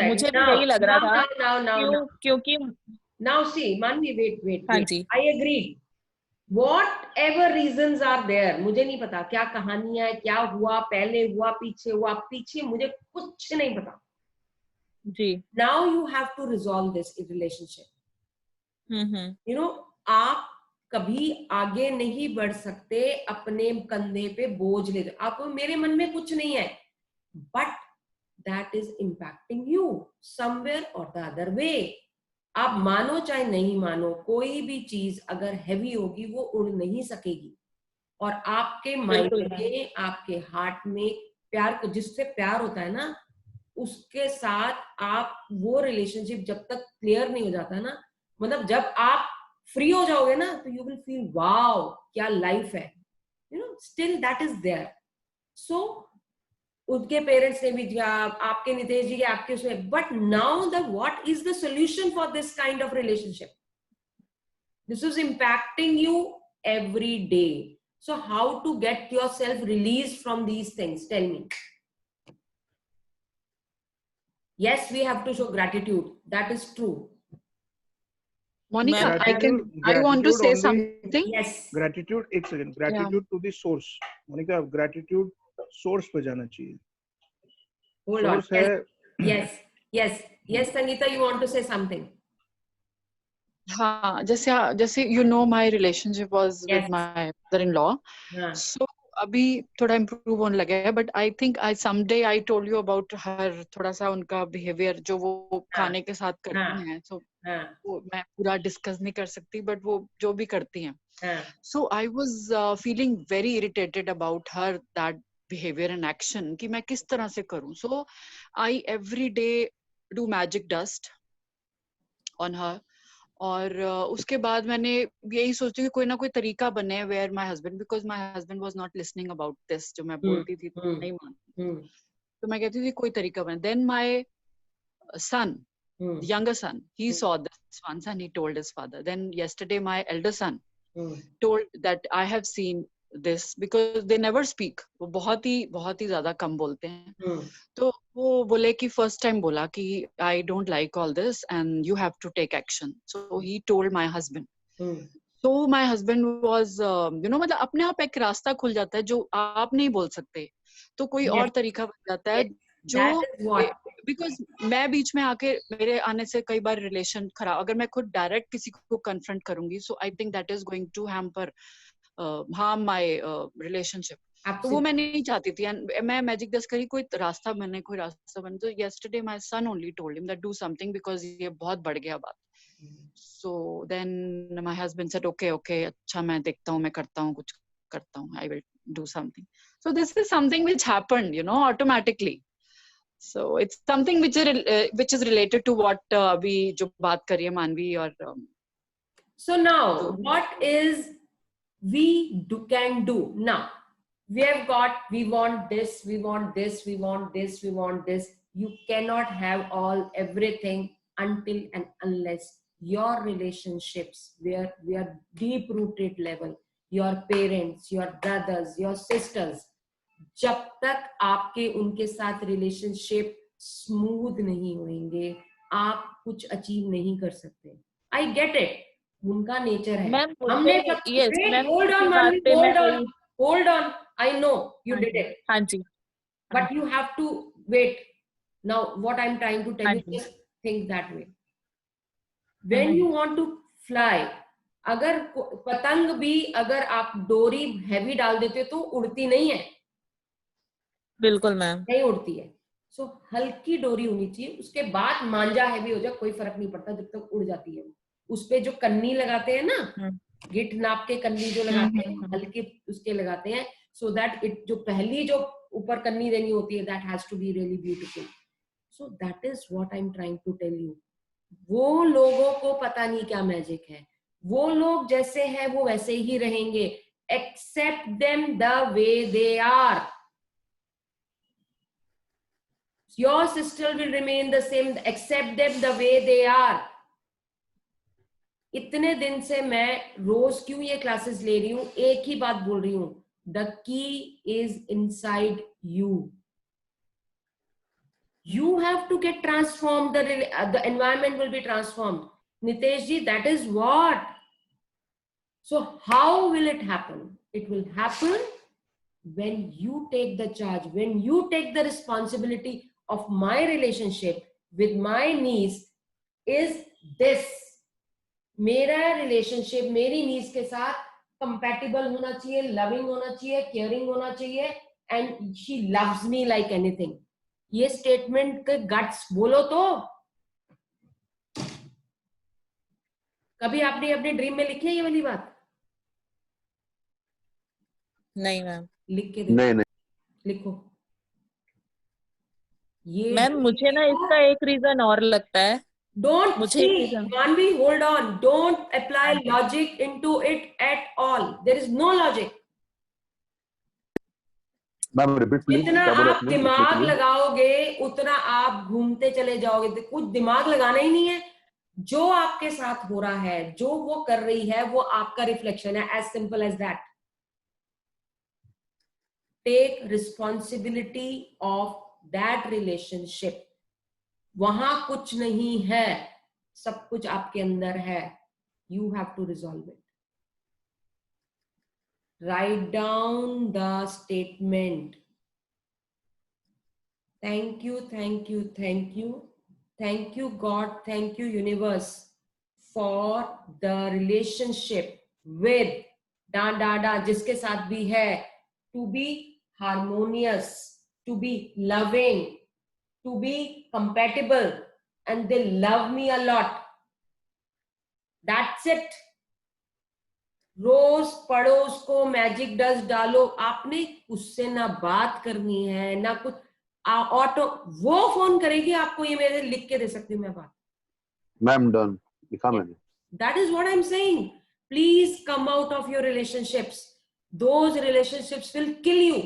मुझे भी यही लग रहा था, क्योंकि now see, Manvi, wait. हाँ जी, I agree. Whatever reasons are there, मुझे नहीं पता क्या कहानियां है, क्या हुआ, पहले हुआ, पीछे मुझे कुछ नहीं पता जी. Now you have to resolve this relationship. You know, आप कभी आगे नहीं बढ़ सकते अपने कंधे पे बोझ ले. आप मेरे मन में कुछ नहीं है, but that is impacting you somewhere or the other way. आप मानो चाहे नहीं मानो, कोई भी चीज अगर हैवी होगी वो उड़ नहीं सकेगी. और आपके माइंड में, आपके हार्ट में प्यार को, जिससे प्यार होता है ना, उसके साथ आप वो रिलेशनशिप जब तक क्लियर नहीं हो जाता ना, मतलब जब आप फ्री हो जाओगे ना, तो यू विल फील वाओ क्या लाइफ है, you know, still that is there. So उनके पेरेंट्स ने भी दिया, आपके नितेश जी के, आपके उसमें, but now the what is the solution for this kind of relationship? This is impacting you every day. So how to get yourself release from these things? Tell me. Yes, we have to show gratitude. That is true. Monica, I want to say something. Yes. Gratitude, एक second. Gratitude to the source. Monica, gratitude source पे जाना चाहिए. Hold on. Yes, Sangeeta, you want to say something? हाँ, जैसे you know my relationship was with my mother-in-law. So अभी थोड़ा improve होने लगा है, but I think someday I told you about her, थोड़ा सा उनका बिहेवियर जो वो खाने के साथ करती हैं, so वो मैं पूरा डिस्कस नहीं कर सकती, बट वो जो भी करती हैं. So I was feeling very irritated about her that behavior and action कि मैं किस तरह से करूं. So I every day do magic dust on her. और उसके बाद मैंने यही सोचती हूँ कि कोई ना कोई तरीका बने where my husband, because my husband was not listening about this, जो मैं बोलती थी तो नहीं मानती, तो मैं कहती थी कोई तरीका बने. Then my son, younger son, he saw this once and he told his father. Then yesterday my elder son told that I have seen this, because they never speak, वो बहुत ही ज्यादा कम बोलते हैं. तो वो बोले कि फर्स्ट टाइम बोला कि I don't like all this and you have to take action. So he told my husband. So my husband was मतलब अपने आप एक रास्ता खुल जाता है जो आप नहीं बोल सकते, तो कोई और तरीका बन जाता है जो, बिकॉज मैं बीच में आके, मेरे आने से कई बार रिलेशन खराब, अगर मैं खुद डायरेक्ट किसी को कन्फ्रंट करूंगी, so I think that is going to hamper harm my relationship. तो वो मैं नहीं चाहती थी. मैं मैजिक डस्ट करी, कोई रास्ता बने. तो yesterday my son only told him that do something because ये बहुत बढ़ गया बात. So then my husband said, okay, अच्छा मैं देखता हूँ, मैं करता हूँ, कुछ करता हूँ, I will do something. So this is something which happened, automatically. So it's something which is related to what अभी जो बात करी है मानवी और So now, what is we can do now? We want this, we want this, we want this, we want this. You cannot have everything until and unless your relationships, where we are deep rooted level, your parents, your brothers, your sisters, जब तक आपके उनके साथ relationship smooth नहीं होंगे, आप कुछ achieve नहीं कर सकते. I get it. उनका नेचर है. हमने hold on. I know you did it. हाँ जी. But you have to wait. Now, what I'm trying to tell you, just think that way. When you want to fly, अगर पतंग भी अगर आप डोरी हैवी डाल देते तो उड़ती नहीं है. बिल्कुल मैम. नहीं उड़ती है. So हल्की डोरी होनी चाहिए. उसके बाद मांझा हैवी हो जाए कोई फर्क नहीं पड़ता जब तक उड़ जाती है. उस पे जो कन्नी लगाते हैं ना, गिट नाप के कन्नी जो लगाते हैं, हल्के उसके लगाते हैं, so that it जो पहली जो ऊपर कन्नी देनी होती है, that has to be really beautiful. So that is what I'm trying to tell you. वो लोगों को पता नहीं क्या मैजिक है. वो लोग जैसे हैं वो वैसे ही रहेंगे. Accept them the way they are. Your sister will remain the same. Accept them the way they are. इतने दिन से मैं रोज क्यों ये क्लासेस ले रही हूं, एक ही बात बोल रही हूं. The key is inside you. You have to get transformed. The environment will be transformed. Nitesh ji, that is what. So how will it happen? It will happen when you take the charge, when you take the responsibility of my relationship with my niece is this. मेरा relationship मेरी needs के साथ compatible होना चाहिए, loving होना चाहिए, caring होना चाहिए, and she loves me like anything. ये स्टेटमेंट के गट्स बोलो तो. कभी आपने अपने ड्रीम में लिखी है ये वाली बात? नहीं मैम. लिख के नहीं लिखो. ये मैम मुझे ना इसका एक रीजन और लगता है. Don't see, Manvi, hold on. Don't apply logic into it at all. There is no logic. जितना आप दिमाग लगाओगे उतना आप घूमते चले जाओगे. कुछ दिमाग लगाना ही नहीं है. जो आपके साथ हो रहा है, जो वो कर रही है, वो आपका रिफ्लेक्शन है. As simple as that. Take responsibility of that relationship. वहां कुछ नहीं है, सब कुछ आपके अंदर है. You have to resolve it. Write down the statement. Thank you, thank you, thank you. Thank you, God. Thank you, universe, for the relationship with जिसके साथ भी है, to be harmonious, to be loving, to be compatible, and they love me a lot. That's it. रोज पढ़ो उसको, magic dust डालो. आपने उससे ना बात करनी है ना कुछ. ऑटो वो फोन करेगी आपको. ये मेरे लिख के दे सकती हूँ मैं बात. मैम डन, लिखा मैंने. That is what I'm saying. Please come out of your relationships. Those relationships will kill you.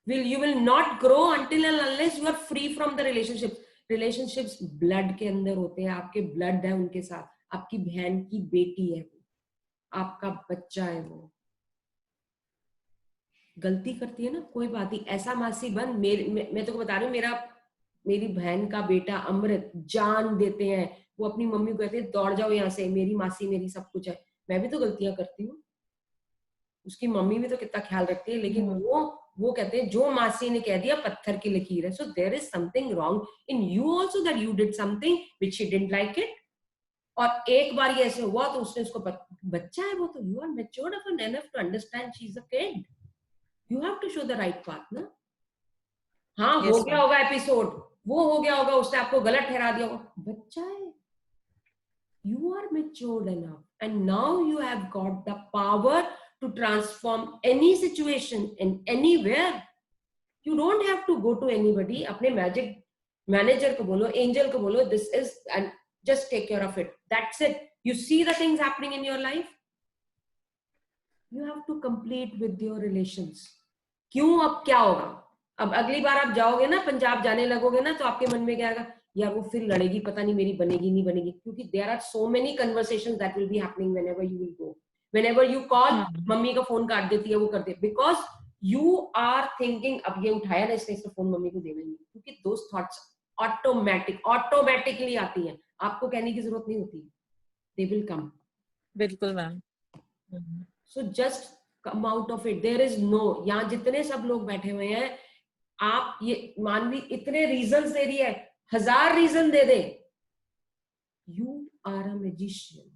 You will not grow until and unless you are free from the relationships. Relationships blood के अंदर होते हैं. आपके blood है उनके साथ. आपकी बहन की बेटी है वो, आपका बच्चा है वो. गलती करती है ना, कोई बात नहीं. ऐसा मासी बन. मैं तो बता रही हूँ, मेरी बहन का बेटा अमृत जान देते हैं. वो अपनी मम्मी को कहते हैं दौड़ जाओ यहाँ से, मेरी मासी मेरी सब कुछ है. मैं भी तो गलतियां करती हूँ. उसकी मम्मी भी तो कितना ख्याल रखती है, लेकिन वो कहते हैं जो मासी ने कह दिया पत्थर की लकीर है. So there is something wrong in you also, that you did something which she didn't like it. और एक बार ये ऐसे हुआ तो उसने उसको बच्चा है वो तो. You are matured enough to understand she is a kid. You have to show the right path ना. हाँ, हो गया होगा एपिसोड, वो हो गया होगा, उसने आपको गलत ठहरा दिया होगा. बच्चा है, You are matured enough, and now you have got the power to transform any situation in anywhere. You don't have to go to anybody. अपने magic manager को बोलो, angel को बोलो, this is, and just take care of it. That's it. You see the things happening in your life. You have to complete with your relations. क्यों? अब क्या होगा? अब अगली बार आप जाओगे ना, पंजाब जाने लगोगे ना, तो आपके मन में क्या आएगा? यार वो फिर लड़ेगी, पता नहीं मेरी बनेगी नहीं बनेगी, क्योंकि there are so many conversations that will be happening whenever you will go. Whenever you call, mummy का फोन काट देती है, वो कर दे, because you are thinking अब ये उठाया ना इसने, इसका फोन मम्मी को देना ही नहीं, क्योंकि those thoughts automatically आती हैं, आपको कहने की जरूरत नहीं होती, they will come. बिल्कुल ma'am. So just come out of it. There is no, यहाँ जितने सब लोग बैठे हुए हैं, आप ये मानवी इतने reasons दे रही है, 1000 reason they they, you are a magician.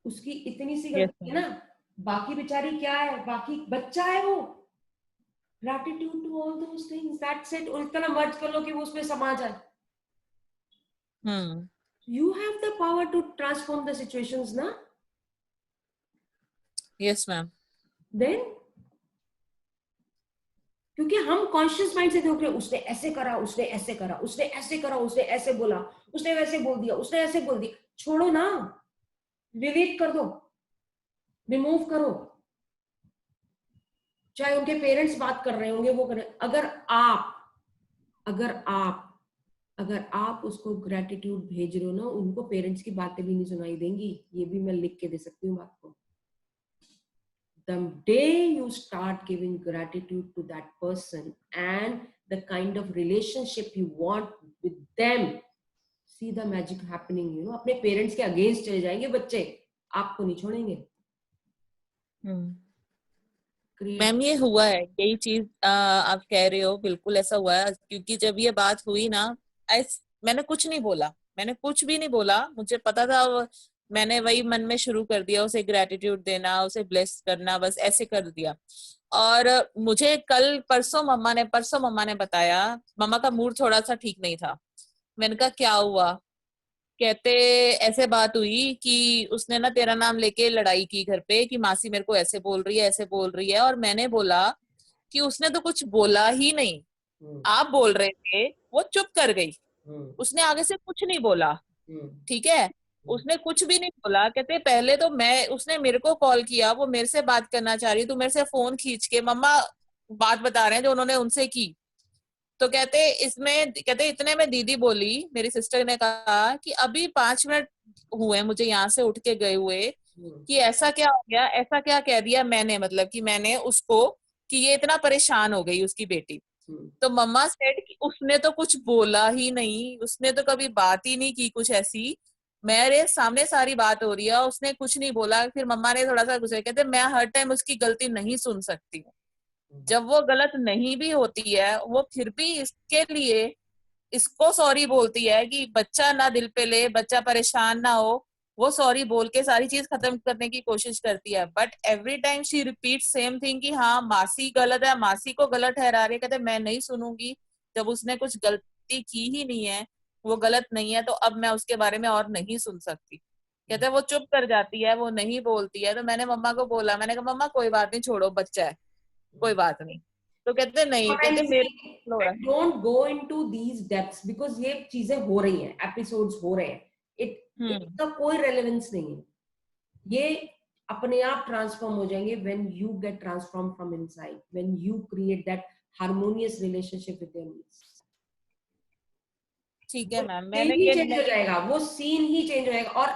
उसकी इतनी सी गलती है ना, बाकी बेचारी क्या है, बाकी बच्चा है वो. Gratitude to all those things. That's it. इतना मर्ज कर लो कि वो उसमें समा जाए. You have the power to transform the situations, ना? Yes, ma'am. Then, क्योंकि हम कॉन्शियस माइंड से देख रहे, उसने ऐसे करा, उसने ऐसे करा, उसने ऐसे करा, उसने ऐसे बोला, उसने वैसे बोल दिया, उसने ऐसे बोल दिया, छोड़ो ना, डिलीट कर दो, रिमूव करो. चाहे उनके पेरेंट्स बात कर रहे होंगे, वो कर रहे, अगर आप उसको ग्रेटिट्यूड भेज रहे हो ना, उनको पेरेंट्स की बातें भी नहीं सुनाई देंगी. ये भी मैं लिख के दे सकती हूँ बात को. The day you start giving gratitude to that person and the kind of relationship you want with them, see the magic happening. You know, अपने पेरेंट्स के अगेंस्ट चले जाएंगे बच्चे, आपको नहीं छोड़ेंगे. मैम ये हुआ है, यही चीज आप कह रहे हो, बिल्कुल ऐसा हुआ है. क्योंकि जब ये बात हुई ना, मैंने कुछ नहीं बोला, मैंने कुछ भी नहीं बोला. मुझे पता था, मैंने वही मन में शुरू कर दिया, उसे ग्रेटिट्यूड देना, उसे ब्लेस करना, बस ऐसे कर दिया. और मुझे परसों मम्मा ने बताया, मम्मा का मूड थोड़ा सा ठीक नहीं था. मैंने कहा क्या हुआ? कहते ऐसे बात हुई कि उसने ना तेरा नाम लेके लड़ाई की घर पे, कि मासी मेरे को ऐसे बोल रही है, ऐसे बोल रही है. और मैंने बोला कि उसने तो कुछ बोला ही नहीं, आप बोल रहे थे, वो चुप कर गई, उसने आगे से कुछ नहीं बोला. ठीक है, उसने कुछ भी नहीं बोला. कहते पहले तो उसने मेरे को कॉल किया, वो मेरे से बात करना चाह रही, तो मेरे से फोन खींच के मम्मा बात बता रहे हैं जो उन्होंने उनसे की. तो कहते इतने में दीदी बोली, मेरी सिस्टर ने कहा कि अभी 5 मिनट हुए मुझे यहाँ से उठ के गए हुए, कि ऐसा क्या हो गया, ऐसा क्या कह दिया मैंने, मतलब कि मैंने उसको, कि ये इतना परेशान हो गई उसकी बेटी. तो मम्मा सेड कि उसने तो कुछ बोला ही नहीं, उसने तो कभी बात ही नहीं की कुछ ऐसी, मेरे सामने सारी बात हो रही है, उसने कुछ नहीं बोला. फिर मम्मा ने थोड़ा सा गुस्सा, कहते मैं हर टाइम उसकी गलती नहीं सुन सकती हूँ. जब वो गलत नहीं भी होती है, वो फिर भी इसके लिए इसको सॉरी बोलती है, कि बच्चा ना दिल पे ले, बच्चा परेशान ना हो. वो सॉरी बोल के सारी चीज खत्म करने की कोशिश करती है. But every time she repeat same thing, कि हाँ मासी गलत है, मासी को गलत ठहरा रही है. कहते मैं नहीं सुनूंगी, जब उसने कुछ गलती की ही नहीं है, वो गलत नहीं है, तो अब मैं उसके बारे में और नहीं सुन सकती. कहते वो चुप कर जाती है, वो नहीं बोलती है. तो मैंने मम्मा को बोला, मैंने कहा मम्मा कोई बात नहीं, छोड़ो, बच्चा है, कोई बात नहीं. तो कहते नहीं, कहते don't go into these depths, because ये चीजें हो रही हैं, एपिसोड्स हो रहे हैं, इसका कोई रेलेवेंस नहीं है. ये अपने आप ट्रांसफॉर्म हो जाएंगे when you get transform from inside, when you create that harmonious relationship with them. ठीक है मैम, मैंने चेंज हो जाएगा, वो सीन ही चेंज हो जाएगा. और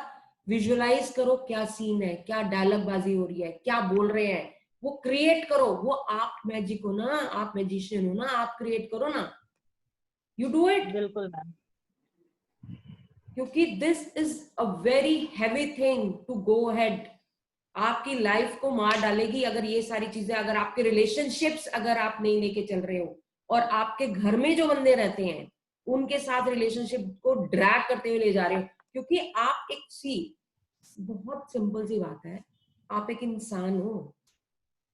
विजुअलाइज करो क्या सीन है, क्या डायलॉग बाजी हो रही है, क्या बोल रहे हैं, वो क्रिएट करो. वो आप मैजिक हो ना, आप मैजिशियन हो ना, आप क्रिएट करो ना, यू डू इट. बिल्कुल मैम, क्योंकि this is a very heavy thing to go ahead. आपकी लाइफ को मार डालेगी अगर ये सारी चीजें, अगर आपके रिलेशनशिप्स अगर आप नहीं लेके चल रहे हो, और आपके घर में जो बंदे रहते हैं उनके साथ रिलेशनशिप को ड्रैग करते हुए ले जा रहे हो. क्योंकि आप बहुत सिंपल सी बात है, आप एक इंसान हो.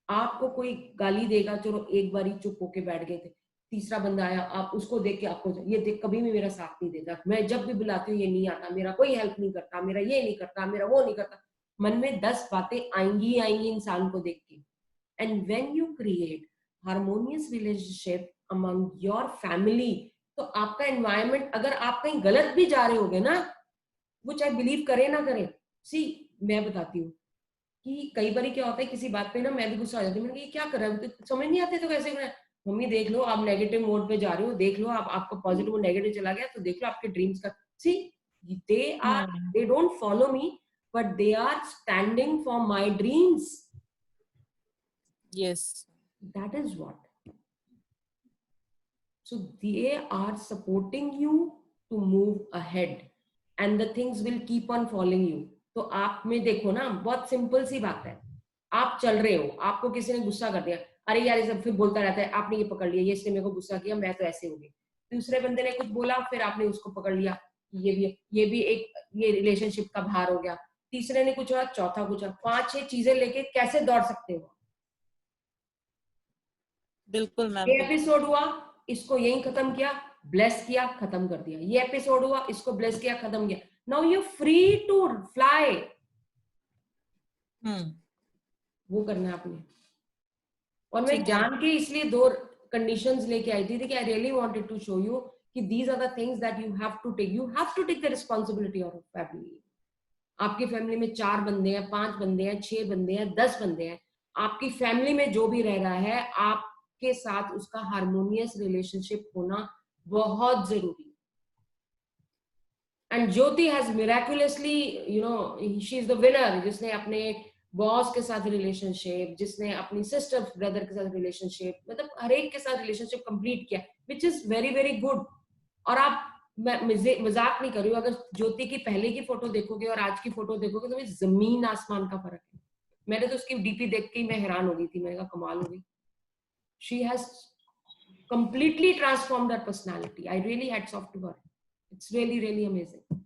आपको कोई गाली देगा, चलो एक बार ही चुप होके बैठ गए थे, तीसरा बंदा आया, आप उसको देख के आपको ये देख कभी भी मेरा साथ नहीं देता, मैं जब भी बुलाती हूँ ये नहीं आता, मेरा कोई हेल्प नहीं करता, मेरा ये नहीं करता, मेरा वो नहीं करता, मन में 10 बातें आएंगी आएंगी इंसान को देख के। And when you create harmonious relationship among your family, तो आपका एनवायरनमेंट, अगर आप कहीं गलत भी जा रहे होगे ना, वो चाहे बिलीव करे ना करे, सी मैं बताती हूँ कि कई बार क्या होता है किसी बात पे ना मैं भी गुस्सा हो जाती हूँ, मैंने ये क्या कर रहा है, तो समझ नहीं आते तो कैसे करें। मम्मी देख लो आप नेगेटिव मोड पे जा रहे हो, देख लो आप, आपका पॉजिटिव नेगेटिव चला गया, तो देख लो आपके ड्रीम्स का। सी they don't follow me, but they are standing for my dreams. Yes, that is what. So they are supporting you to move ahead and the things will keep on following you. तो आप में देखो ना, बहुत simple सी बात है, आप चल रहे हो, आपको किसी ने गुस्सा कर दिया, अरे यार ये सब फिर बोलता रहता है, आपने ये पकड़ लिया, ये इसने मेरे को गुस्सा किया, मैं तो ऐसे हो गई। दूसरे बंदे ने कुछ बोला, फिर आपने उसको पकड़ लिया, ये भी एक ये रिलेशनशिप का भार हो गया। तीसरे ने कुछ हुआ, चौथा कुछ हुआ, 5-6 चीजें लेके कैसे दौड़ सकते हो? बिल्कुल मैम। ये एपिसोड हुआ, इसको यही खत्म किया, ब्लेस किया, खत्म कर दिया। ये एपिसोड हुआ, इसको ब्लेस किया, खत्म किया। Now you free to fly. वो करना है आपने। और मैं जान के इसलिए 2 कंडीशंस लेके आई थी कि I really wanted to show you कि these are the things that you have to take. You have to take the responsibility of a family. आपकी फैमिली में 4 बंदे हैं, 5 बंदे हैं, 6 बंदे हैं, 10 बंदे हैं, आपकी फैमिली में जो भी रह रहा है, आपके साथ उसका हार्मोनियस रिलेशनशिप होना बहुत जरूरी है। And Jyoti has miraculously, you know, she is the winner, जिसने अपने बॉस के साथ रिलेशनशिप, जिसने अपनी सिस्टर ब्रदर के साथ रिलेशनशिप, मतलब हर एक के साथ रिलेशनशिप कंप्लीट किया, which is very very good. और आप, मैं मजाक नहीं कर रही हूँ, अगर ज्योति की पहले की फोटो देखोगे और आज की फोटो देखोगे तो जमीन आसमान का फर्क है। मैंने तो उसकी डीपी देख के मैं हैरान हो गई थी, मैंने कहा कमाल हो गई। She has completely transformed her personality. I really hats off to her. It's really really amazing.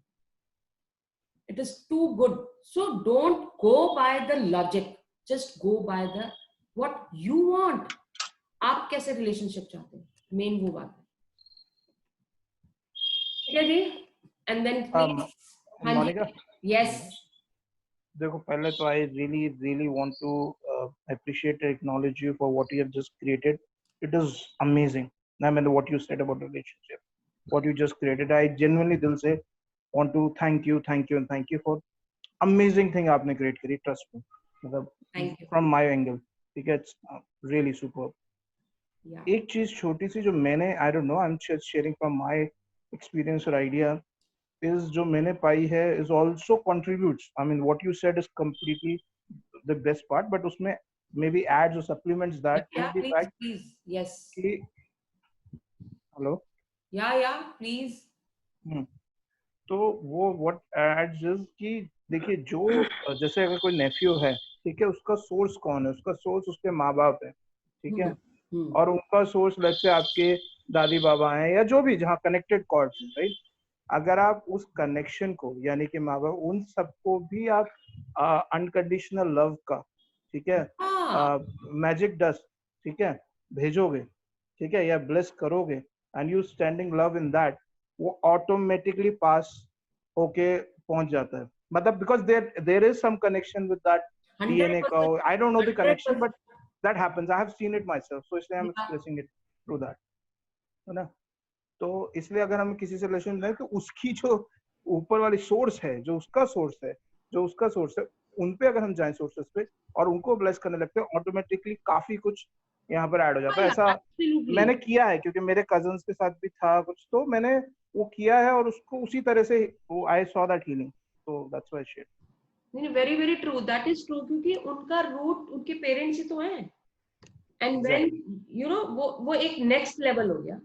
It is too good. So don't go by the logic, just go by the what you want. आप कैसे relationship चाहते हैं, main वो बात है। ठीक है जी। And then Monika, yes, देखो पहले तो I really want to appreciate and acknowledge you for what you have just created. It is amazing. I mean, what you said about the relationship, what you just created, I genuinely dil se want to thank you and thank you for amazing thing आपने create करी, trust me, मतलब from my angle, ठीक है, it's really superb. yeah. एक चीज छोटी सी जो मैंने, I don't know, I'm just sharing from my experience or idea, is जो मैंने पाई है is also contributes. I mean, what you said is completely the best part, but उसमें maybe adds or supplements that. Yeah, the please, fact please, yes. कि, hello? Yeah, please. तो वो what adds is कि देखिए, जो जैसे अगर कोई नेफ्यू है, ठीक है, उसका सोर्स कौन है? उसका सोर्स उसके माँ बाप है, ठीक है, और उनका सोर्स लेट्स से आपके दादी बाबा हैं या जो भी, जहाँ कनेक्टेड कॉर्ड्स हैं, राइट? अगर आप उस कनेक्शन को, यानी कि माँ बाप, उन सबको भी आप अनकंडीशनल लव का, ठीक है, मैजिक डस्ट, ठीक है, भेजोगे, ठीक है, या ब्लेस करोगे, and you standing love in that, वो ऑटोमेटिकली पास होके पहुंच जाता है। मतलब because there is some connection with that DNA का, I don't know the connection, but that happens, I have seen it myself, so इसलिए I am expressing it through that, है ना? तो इसलिए अगर हम किसी से रिलेशन में, तो उसकी जो ऊपर वाली सोर्स है, जो उसका सोर्स है, उन पे अगर हम जाएं सोर्सेस पे और उनको ब्लेस करने लगते हैं, ऑटोमेटिकली काफी कुछ यहाँ पर ऐड हो जाता है। ऐसा मैंने किया है, क्योंकि मेरे कजन्स के साथ भी था कुछ, तो मैंने वो किया है और उसको उसी तरह से वो आई सॉ दैट हीलिंग, तो दैट्स व्हाई शेयर। नहीं, very very true, that is true, क्योंकि उनका रूट उनके पेरेंट्स ही तो हैं। एंड व्हेन यू नो, वो एक नेक्स्ट लेवल हो गया,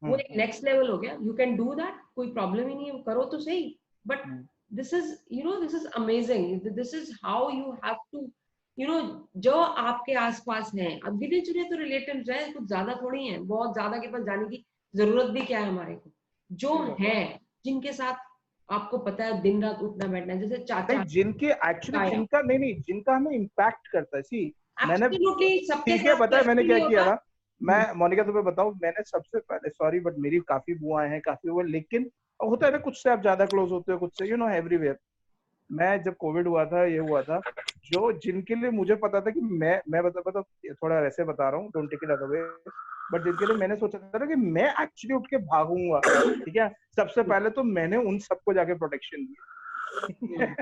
वो एक नेक्स्ट लेवल हो गया। यू कैन डू दैट, कोई प्रॉब्लम ही नहीं है, करो तो सही। But this is, you know, this is amazing, this is how you have to, you know, जो आपके आसपास हैं, अब गिने चुने तो रिलेटिव्स हैं, कुछ ज्यादा थोड़ी हैं, बहुत ज्यादा के पास जाने की जरूरत भी क्या है हमारे को, जो है, जिनके साथ आपको पता है दिन रात उठना बैठना है, जैसे चाचा, जिनके एक्चुअली जिनका हमें इम्पैक्ट करता है। सी मैंने, सबके ठीक है, पता है मैंने क्या किया था, मैं मोनिका तुम्हें बताऊं, मैंने सबसे पहले, सॉरी बट मेरी काफी बुआएं हैं, काफी वो, लेकिन होता है ना कुछ से आप ज्यादा क्लोज होते हो, कुछ से एवरीवेयर। मैं जब कोविड हुआ था, ये हुआ था, जो जिनके लिए मुझे पता था कि मैं बता थोड़ा वैसे बता रहा हूँ, don't take it other way, but जिनके लिए मैंने सोचा था ना कि मैं एक्चुअली उठ के भागूंगा, ठीक है, सबसे पहले तो मैंने उन सबको जाके प्रोटेक्शन दिया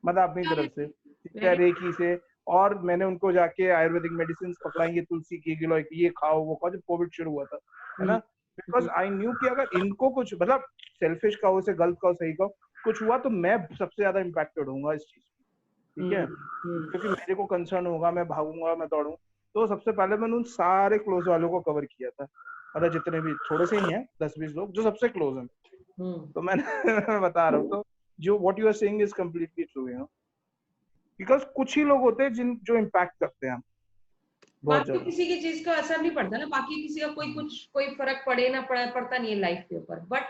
मतलब अपनी तरफ से, ठीक है, रेकी से, और मैंने उनको जाके आयुर्वेदिक मेडिसिन पकड़ाई, ये तुलसी की गिलोय की, ये खाओ वो खाओ, जब कोविड शुरू हुआ था, है ना, बिकॉज आई न्यू कि अगर इनको कुछ, मतलब सेल्फिश कहो से, गलत कहो सही कहो, कुछ हुआ तो मैं सबसे ज्यादा इम्पैक्टेड होऊंगा इस चीज, ठीक है, क्योंकि मेरे को कंसर्न होगा, मैं भागूंगा, मैं दौड़ूं, तो सबसे पहले मैंने उन सारे क्लोज वालों को कवर किया था, मतलब जितने भी थोड़े से ही हैं 10-20 लोग जो सबसे क्लोज हैं, तो मैंने बता रहा हूँ, तो जो what you are saying is completely true, because कुछ ही लोग होते हैं जो इम्पैक्ट करते हैं बहुत ज्यादा। किसी की चीज का असर नहीं पड़ता ना, बाकी किसी का कोई फर्क पड़े ना पड़ता नहीं है लाइफ के ऊपर, बट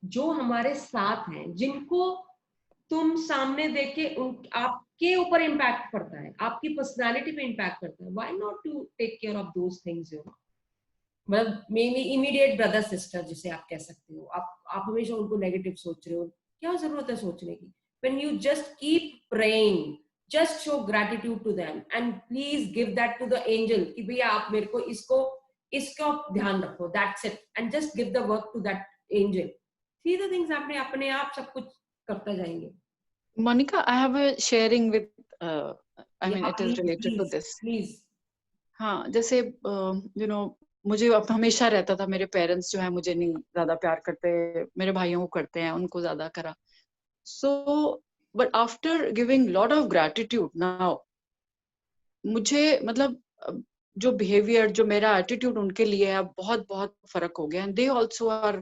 जो हमारे साथ हैं, जिनको तुम सामने देख के आपके ऊपर इम्पैक्ट पड़ता है, आपकी पर्सनालिटी पे इम्पैक्ट करता है, why not to take care of those things, मतलब मेनली इमीडिएट ब्रदर सिस्टर जिसे आप कह सकते हो, आप हमेशा उनको नेगेटिव सोच रहे हो, क्या जरूरत है सोचने की? When you just keep praying, just show gratitude to them and please give that to the angel कि भैया आप मेरे को इसको ध्यान रखो, that's it, and just give the work to that angel, see the things आपने अपने आप सब कुछ करते जाएंगे। Monica, I have a sharing with I mean it is related to this, please। हाँ, जैसे मुझे अब हमेशा रहता था, मेरे पेरेंट्स जो है मुझे नहीं ज्यादा प्यार करते, मेरे भाइयों को करते हैं, उनको ज्यादा करा, so but after giving lot of gratitude now, मुझे मतलब जो बिहेवियर, जो मेरा एटीट्यूड उनके लिए है, अब बहुत बहुत फर्क हो गया, and they also are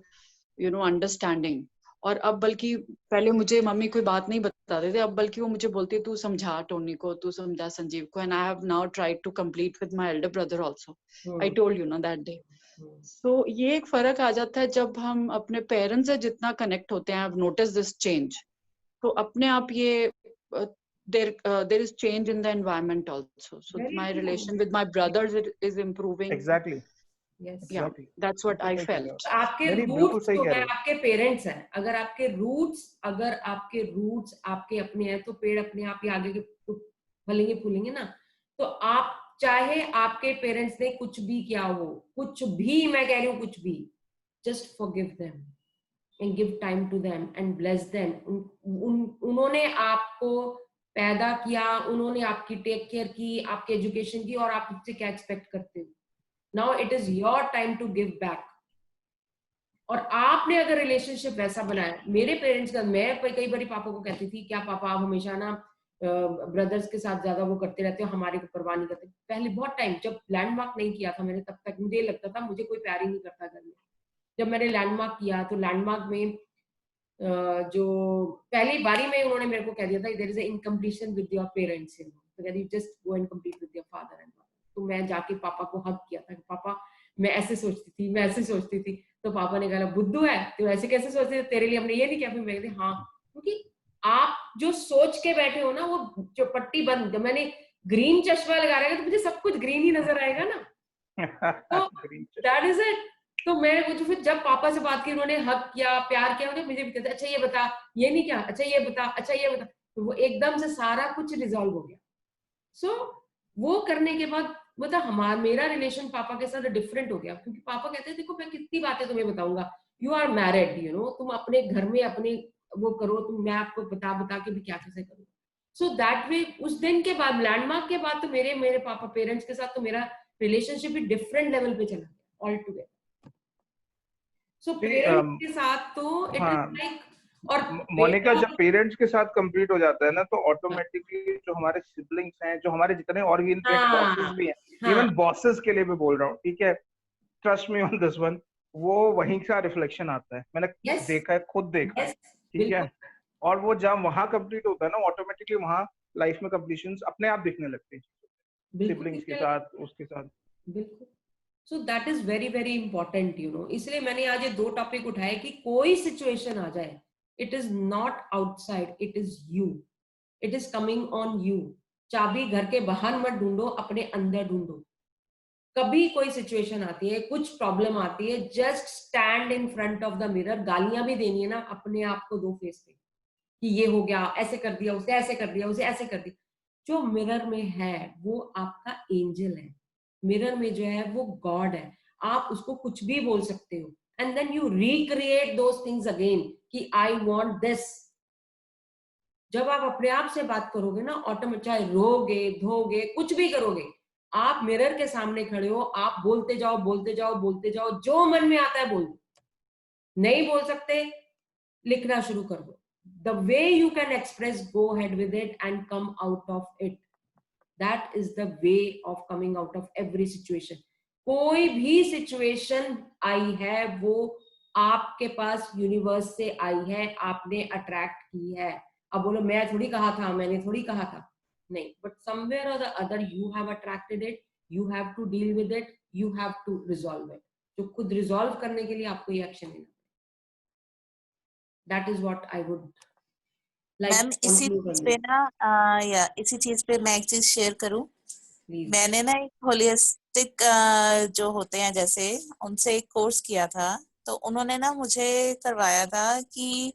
understanding, और अब बल्कि पहले मुझे मम्मी कोई बात नहीं बताते थे, अब बल्कि वो मुझे बोलती है तू समझा टोनी को, तू समझा संजीव को, and I have now tried to complete with my elder brother also, I told you know that day. So ये एक फर्क आ जाता है जब हम अपने पेरेंट्स से जितना कनेक्ट होते हैं, I have notice this change, तो अपने आप ये there is change in the environment also, so very my relation with my brothers is improving, exactly, yes, yeah, that's what I felt। आपके रूट्स तो है, आपके पेरेंट्स हैं, अगर आपके रूट्स आपके अपने हैं, तो पेड़ अपने आप ही आगे के फलेंगे फूलेंगे ना, तो आप चाहे आपके पेरेंट्स ने कुछ भी किया हो, कुछ भी, मैं कह रही हूँ कुछ भी, just forgive them and give time to them and bless them। उन्होंने आपको पैदा किया, उन्होंने आपकी टेक केयर की, आपके एजुकेशन की, और आप उससे क्या एक्सपेक्ट करते हो? Now it is your time to give back. और आपने अगर रिलेशनशिप वैसा बनाया, मेरे पेरेंट्स का, मैं कई बार पापा को कहती थी, क्या पापा आप हमेशा ना ब्रदर्स के साथ ज्यादा वो करते रहते हो, हमारे को परवाह नहीं करते। पहले बहुत टाइम जब लैंडमार्क नहीं किया था मैंने, तब तक मुझे लगता था मुझे कोई प्यार ही नहीं करता घर में। जब मैंने लैंडमार्क किया, तो लैंडमार्क में जो पहली बारी में उन्होंने मेरे को कह दिया था, there is a incompletion with your parents, तो कहती just go and complete with your father and mother. तो मैं जाके पापा को हक किया था कि पापा मैं ऐसे सोचती थी, मैं ऐसे सोचती थी। तो पापा ने कहा बुद्धू है तो ऐसे कैसे सोचते थे, तेरे लिए हमने ये नहीं किया। फिर मैं कहती हाँ, क्योंकि आप जो सोच के बैठे हो ना, वो जो पट्टी बंद, जब मैंने ग्रीन चश्मा लगा रहा है तो मुझे सब कुछ ग्रीन ही नजर आएगा ना, तो दैट इज इट। तो मैं वो फिर जब पापा से बात की, उन्होंने हक किया, प्यार किया, मुझे भी कहते अच्छा ये बता, ये नहीं क्या, अच्छा ये बता, अच्छा ये बता, तो वो एकदम से सारा कुछ रिजॉल्व हो गया। सो वो करने के बाद मतलब मेरा रिलेशन पापा के साथ डिफरेंट हो गया, क्योंकि पापा कहते हैं देखो मैं कितनी बातें तुम्हें बताऊंगा, यू आर मैरिड, तुम अपने घर में अपने वो करो, तुम मैं आपको बता के भी क्या कैसे करूँ। सो दैट वे उस दिन के बाद, लैंडमार्क के बाद, तो मेरे पापा पेरेंट्स के साथ तो मेरा रिलेशनशिप भी डिफरेंट लेवल पे चला गया ऑल टुगेदर। सो पेरेंट्स के साथ तो इट इज लाइक, और मोनिका जब पेरेंट्स के साथ कंप्लीट हो जाता है ना, तो ऑटोमेटिकली जो हमारे सिबलिंग्स हैं, जो हमारे जितने और बॉसेस भी हैं, इवन बॉसेस के लिए भी बोल रहा हूँ, ठीक है, trust me on this one, वो वहीं का रिफ्लेक्शन आता है। मैंने देखा है, खुद देखा है, ठीक है, और वो जब वहां कंप्लीट होता है ना, ऑटोमेटिकली वहां लाइफ में कंप्लीशंस अपने आप दिखने लगते हैं सिबलिंग्स के साथ, उसके साथ। बिल्कुल। So that is very very important, इसलिए मैंने आज ये 2 टॉपिक उठाए कि कोई सिचुएशन आ जाए, it is not outside, it is you, it is coming on you. चाबी घर के बाहर मत ढूंढो, अपने अंदर ढूंढो। कभी कोई सिचुएशन आती है, कुछ प्रॉब्लम आती है, just stand in front of the mirror. गालियां भी देनी है ना अपने आप को दो फेस पे कि ये हो गया, ऐसे कर दिया, उसे ऐसे कर दिया, उसे ऐसे कर दिया. जो मिरर में है वो आपका एंजल है. मिरर में जो है वो गॉड है. आप उसको कुछ भी बोल सकते हो and then you recreate those things again कि आई वांट दिस. जब आप अपने आप से बात करोगे ना, ऑटोमेटिक, चाहे रोगे, धोगे, कुछ भी करोगे, आप मिरर के सामने खड़े हो, आप बोलते जाओ, बोलते जाओ, बोलते जाओ, जो मन में आता है बोल दो. नहीं बोल सकते, लिखना शुरू कर दो. The way you can express, go ahead with it and come out of it. That is the way of coming out of every situation. कोई भी सिचुएशन आई है वो आपके पास यूनिवर्स से आई है, आपने अट्रैक्ट की है. अब बोलो मैं थोड़ी कहा था, मैंने थोड़ी कहा था, नहीं, बट समवेयर और the other you have attracted it, you have to deal with it, you have to resolve it. तो खुद रिजॉल्व करने के लिए आपको ये एक्शन लेना. That is what I would like. Ma'am इसी चीज पे ना या इसी चीज पे मैं एक चीज शेयर करूं. मैंने ना एक होलिस्टिक जो होते हैं जैसे उनसे एक कोर्स किया था. तो उन्होंने ना मुझे करवाया था कि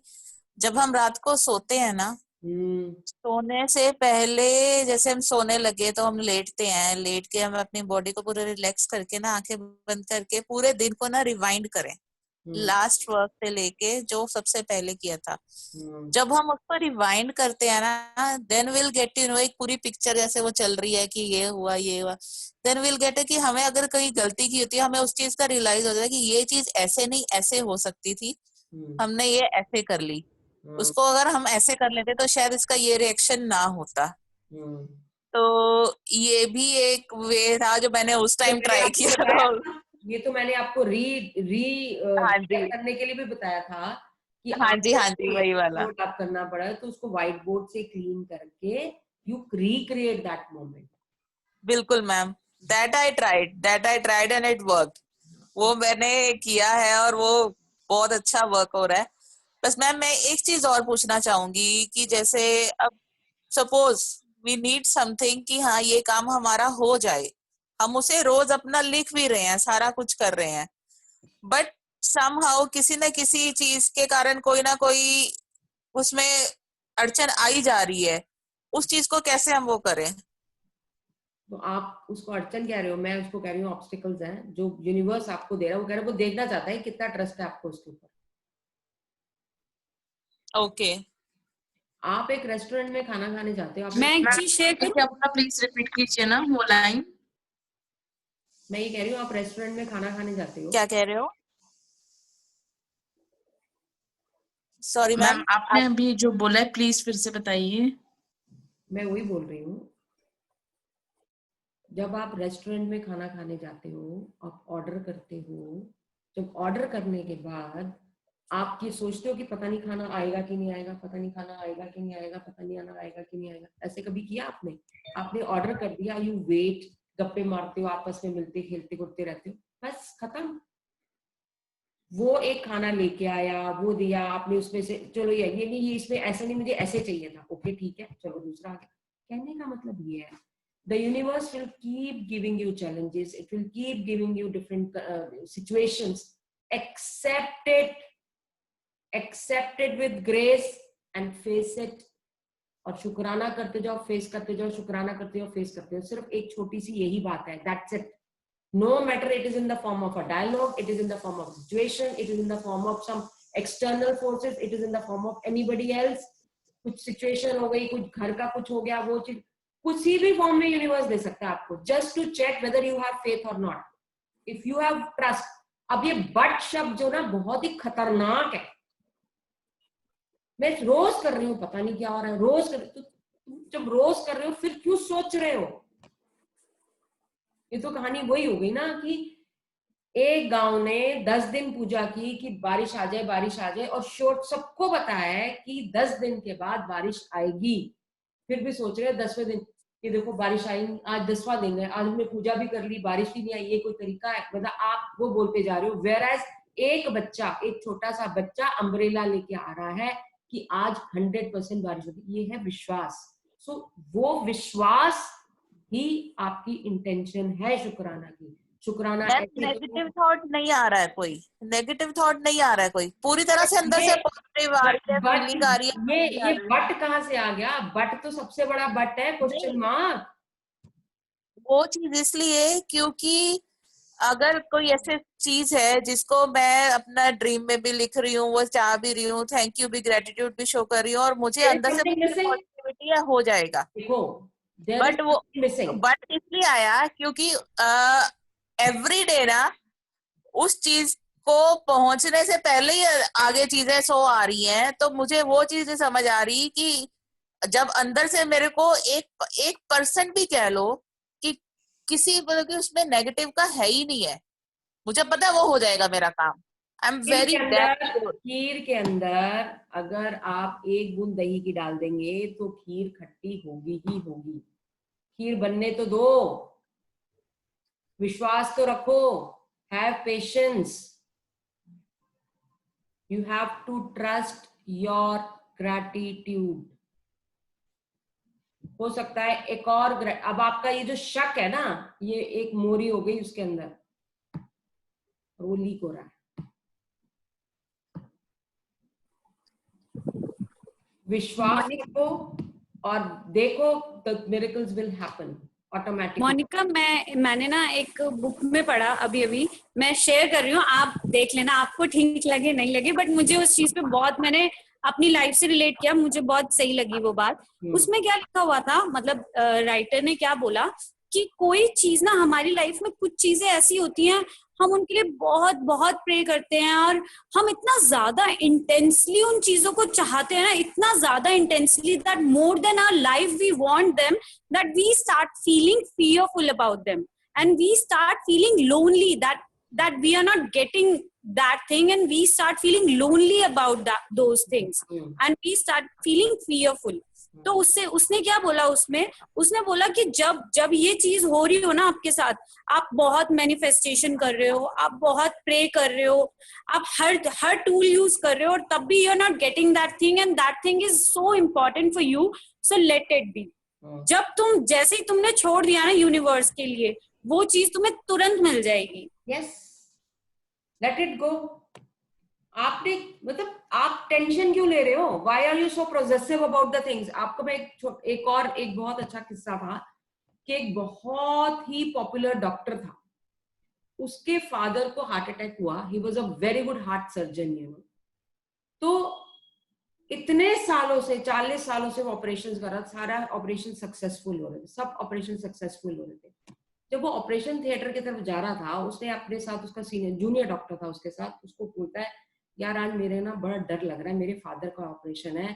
जब हम रात को सोते हैं ना, सोने से पहले जैसे हम सोने लगे तो हम लेटते हैं, लेट के हम अपनी बॉडी को पूरे रिलैक्स करके ना आंखें बंद करके पूरे दिन को ना रिवाइंड करें, लास्ट वर्क से लेके जो सबसे पहले किया था. जब हम उसको रिवाइंड करते हैं ना, then will get you know एक पूरी पिक्चर जैसे वो चल रही है कि ये हुआ, ये हुआ. देन विल गेट है कि हमें अगर कहीं गलती की होती है, हमें उस चीज का रियलाइज होता है कि ये चीज ऐसे नहीं ऐसे हो सकती थी, हमने ये ऐसे कर ली. उसको अगर हम ऐसे कर लेते तो शायद इसका ये रिएक्शन ना होता. तो ये भी एक वे था जो मैंने उस टाइम ट्राई किया. ये तो मैंने आपको करने के लिए भी बताया था कि हाँ जी वही वाला आप करना पड़ा, तो उसको व्हाइट बोर्ड से क्लीन करके यू रिक्रिएट दैट मोमेंट. बिल्कुल ma'am, that I tried and it worked. वो मैंने किया है और वो बहुत अच्छा वर्क हो रहा है. बस मैम मैं एक चीज और पूछना चाहूंगी कि जैसे अब सपोज वी नीड समथिंग कि हाँ ये काम हमारा हो जाए, हम उसे रोज अपना लिख भी रहे हैं, सारा कुछ कर रहे हैं, बट समहाउ किसी न किसी चीज के कारण कोई ना कोई उसमें अड़चन आई जा रही है, उस चीज को कैसे हम वो करें? तो आप उसको अड़चन कह रहे हो, मैं उसको कह रही हूँ ऑब्स्टिकल्स हैं जो यूनिवर्स आपको दे रहा है. वो कह रहा है वो देखना चाहता है कितना ट्रस्ट है आपको उसके ऊपर. ओके आप एक रेस्टोरेंट में खाना खाने जाते हो, मैं एक चीज शेयर करूं, अपना प्लीज रिपीट कीजिए ना वो लाइन. मैं ये कह रही हूँ आप रेस्टोरेंट में खाना खाने जाते हो. क्या कह रहे हो? सॉरी मैम, आपने अभी जो बोला है प्लीज फिर से बताइए. मैं वही बोल रही हूँ. जब आप रेस्टोरेंट में खाना खाने जाते हो, आप ऑर्डर करते हो, जब ऑर्डर करने के बाद आप ये सोचते हो कि पता नहीं खाना आएगा कि नहीं आएगा, पता नहीं खाना आएगा कि नहीं आएगा, पता नहीं आना आएगा कि नहीं आएगा. ऐसे कभी किया आपने? आपने ऑर्डर कर दिया, यू वेट, गप्पे मारते हो, आपस में मिलते खेलते कुदते रहते हो, बस खत्म. वो एक खाना लेके आया, वो दिया आपने, उसमें से चलो ये नहीं, ये इसमें ऐसा नहीं, मुझे ऐसे चाहिए था, ओके ठीक है, चलो दूसरा आ गया. कहने का मतलब ये है, the universe will keep giving you challenges, it will keep giving you different situations. Accept it with grace and face it. और शुक्राना करते जाओ, फेस करते जाओ, शुक्राना करते जाओ, फेस करते जाओ. सिर्फ एक छोटी सी यही बात है, that's it. No matter it is in the form of a dialogue, it is in the form of a situation, it is in the form of some external forces, it is in the form of anybody else. कुछ situation हो गई, कुछ घर का कुछ हो गया, वो चीज किसी भी फॉर्म में यूनिवर्स दे सकता है आपको, just to check whether you have faith और not, if you have trust. अब ये बट शब्द जो ना बहुत ही खतरनाक है. मैं रोज कर रही हूँ, पता नहीं क्या हो रहा है, रोज कर, तो जब रोज कर रहे हो फिर क्यों सोच रहे हो? ये तो कहानी वही हो गई ना कि एक गांव ने 10 दिन पूजा की कि बारिश आ जाए, बारिश आ जाए, और शोर सबको बताया है कि 10 दिन के बाद बारिश आएगी, फिर भी सोच रहे हैं 10वें दिन कि देखो बारिश आई, आज 10वां दिन है, आज हमने पूजा भी कर ली, बारिश भी नहीं आई. ये कोई तरीका है? मतलब आप वो बोलते जा रहे हो, वेयर एक बच्चा, एक छोटा सा बच्चा अम्ब्रेला लेके आ रहा है कि आज 100% बारिश होगी. ये है विश्वास. सो वो विश्वास ही आपकी इंटेंशन है शुक्राना की. शुक्राना। नेगेटिव थॉट नहीं आ रहा है कोई, नेगेटिव थॉट नहीं आ रहा है कोई, पूरी तरह से अंदर से पॉजिटिव आ रही है, फीलिंग आ रही है। ये बट कहाँ से आ गया? बट तो सबसे बड़ा बट है, क्वेश्चन मार्क। वो चीज इसलिए क्योंकि अगर कोई ऐसी चीज है जिसको मैं अपना ड्रीम में भी लिख रही हूँ, वो चाह भी रही हूँ, थैंक यू भी, ग्रेटिट्यूड भी शो कर रही हूँ, और मुझे अंदर से पॉजिटिविटी है, हो जाएगा। बट वो बट इसलिए आया क्योंकि एवरी डे ना उस चीज को पहुंचने से पहले ही आगे चीजें सो आ रही हैं, तो मुझे वो चीज नहीं समझ आ रही कि जब अंदर से मेरे को 1% भी कह लो कि किसी मतलब कि उसमें नेगेटिव का है ही नहीं है, मुझे पता है वो हो जाएगा मेरा काम। आई एम वेरी खीर के अंदर अगर आप 1 बूंद दही की डाल देंगे तो खीर खट्टी होगी ही होगी। खीर बनने तो दो, विश्वास तो रखो, have patience, you have to trust your gratitude. हो सकता है एक और, अब आपका ये जो शक है ना, ये एक मोरी हो गई उसके अंदर, वो लीक हो रहा है। विश्वास रखो और देखो, the miracles will happen automatically. Monika, मैंने ना एक बुक में पढ़ा अभी मैं शेयर कर रही हूँ, आप देख लेना, आपको ठीक लगे नहीं लगे, बट मुझे उस चीज पे बहुत, मैंने अपनी लाइफ से रिलेट किया, मुझे बहुत सही लगी वो बात। उसमें क्या लिखा हुआ था, मतलब राइटर ने क्या बोला कि कोई चीज ना हमारी लाइफ में, कुछ चीजें ऐसी होती हैं, हम उनके लिए बहुत बहुत प्रे करते हैं, और हम इतना ज्यादा इंटेंसली उन चीजों को चाहते हैं ना, इतना ज्यादा intensely, that more than our life we want them, that we start feeling fearful about them, and we start feeling lonely, that we are not getting that thing, and we start feeling lonely about those things, and we start feeling fearful. तो उसने क्या बोला, उसने बोला कि जब ये चीज हो रही हो ना आपके साथ, आप बहुत मैनिफेस्टेशन कर रहे हो, आप बहुत प्रे कर रहे हो, आप हर टूल यूज कर रहे हो, और तब भी you are not getting that thing, and that thing is so important for you, so let it be. जब जैसे ही तुमने छोड़ दिया ना यूनिवर्स के लिए, वो चीज तुम्हें तुरंत मिल जाएगी। Yes, let it go. आपने मतलब आप टेंशन क्यों ले रहे हो? Why are you so possessive about the things? आपको मैं एक बहुत अच्छा किस्सा था कि एक बहुत ही पॉपुलर डॉक्टर था, उसके फादर को हार्ट अटैक हुआ, he was a very good heart surgeon, you know. तो इतने सालों से, 40 सालों से वो ऑपरेशन कर रहा, सारा ऑपरेशन सक्सेसफुल हो रहे थे, सब ऑपरेशन सक्सेसफुल हो रहे थे। जब वो ऑपरेशन थिएटर की तरफ जा रहा था, उसने अपने साथ, उसका सीनियर जूनियर डॉक्टर था उसके साथ, उसको बोलता है, यार आज मेरे ना बड़ा डर लग रहा है, मेरे फादर का ऑपरेशन है,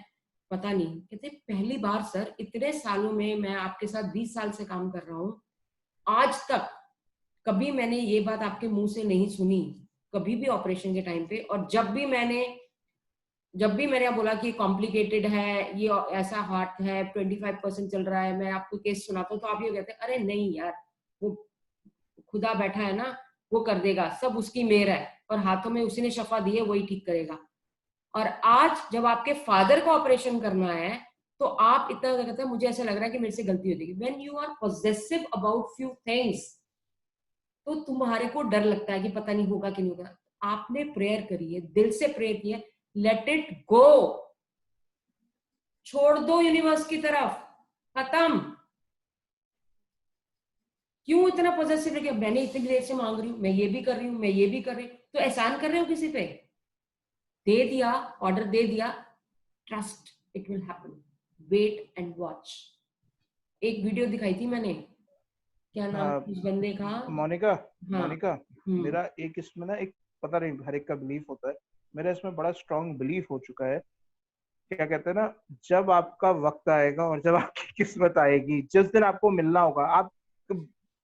पता नहीं। कहते पहली बार सर, इतने सालों में मैं आपके साथ 20 साल से काम कर रहा हूँ, आज तक कभी मैंने ये बात आपके मुंह से नहीं सुनी, कभी भी ऑपरेशन के टाइम पे। और जब भी मैंने बोला कि कॉम्प्लिकेटेड है, ये ऐसा हार्ट है, 25% चल रहा है, मैं आपको केस सुनाता हूँ, तो आप ये कहते हैं, अरे नहीं यार, वो खुदा बैठा है ना, वो कर देगा, सब उसकी मेहर है, और हाथों में उसी ने शफा दी है, वही ठीक करेगा। और आज जब आपके फादर का ऑपरेशन करना है, तो आप इतना कहते हैं, मुझे ऐसा लग रहा है कि मेरे से गलती हो जाएगी। When you are possessive about few things, तो तुम्हारे को डर लगता है कि पता नहीं होगा कि नहीं होगा। आपने प्रेयर करी है, दिल से प्रेयर की है, लेट इट गो, छोड़ दो यूनिवर्स की तरफ, खत्म। क्यों इतना पॉजिटिव रखिए? मैंने इतनी देर से मांग रही हूँ, मैं ये भी कर रही हूँ, मैं ये भी कर रही हूँ, तो एहसान कर रहे हो किसी पे? दे दिया, ऑर्डर दे दिया, trust it will happen, wait and watch. एक वीडियो दिखाई थी मैंने, क्या नाम उस बंदे का? मोनिका। मोनिका, मेरा एक इसमें ना, एक पता नहीं हर एक का बिलीफ होता है, मेरा इसमें बड़ा स्ट्रॉन्ग बिलीफ हो चुका है, क्या कहते हैं ना, जब आपका वक्त आएगा और जब आपकी किस्मत आएगी, जिस दिन आपको मिलना होगा, आप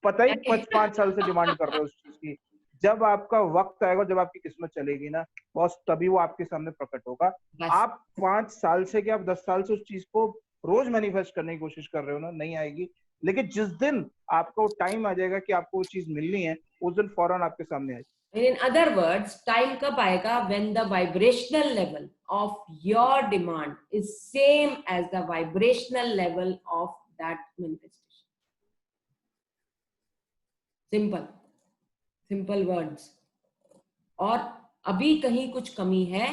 पता ही 5 साल से डिमांड कर रहे हो उस चीज की, जब आपका वक्त आएगा, जब आपकी किस्मत चलेगी ना बॉस, तभी वो आपके सामने प्रकट होगा। आप 5 साल से क्या, आप 10 साल से उस चीज को रोज मैनिफेस्ट करने की कोशिश कर रहे हो ना, नहीं आएगी। लेकिन जिस दिन आपको टाइम आ जाएगा कि आपको वो चीज मिलनी है, उस दिन फौरन आपके सामने आएगी। In other words, time कब आएगा? When the vibrational level of your demand is same as the vibrational level of that manifestation. Simple. Simple words. और अभी कहीं कुछ कमी है,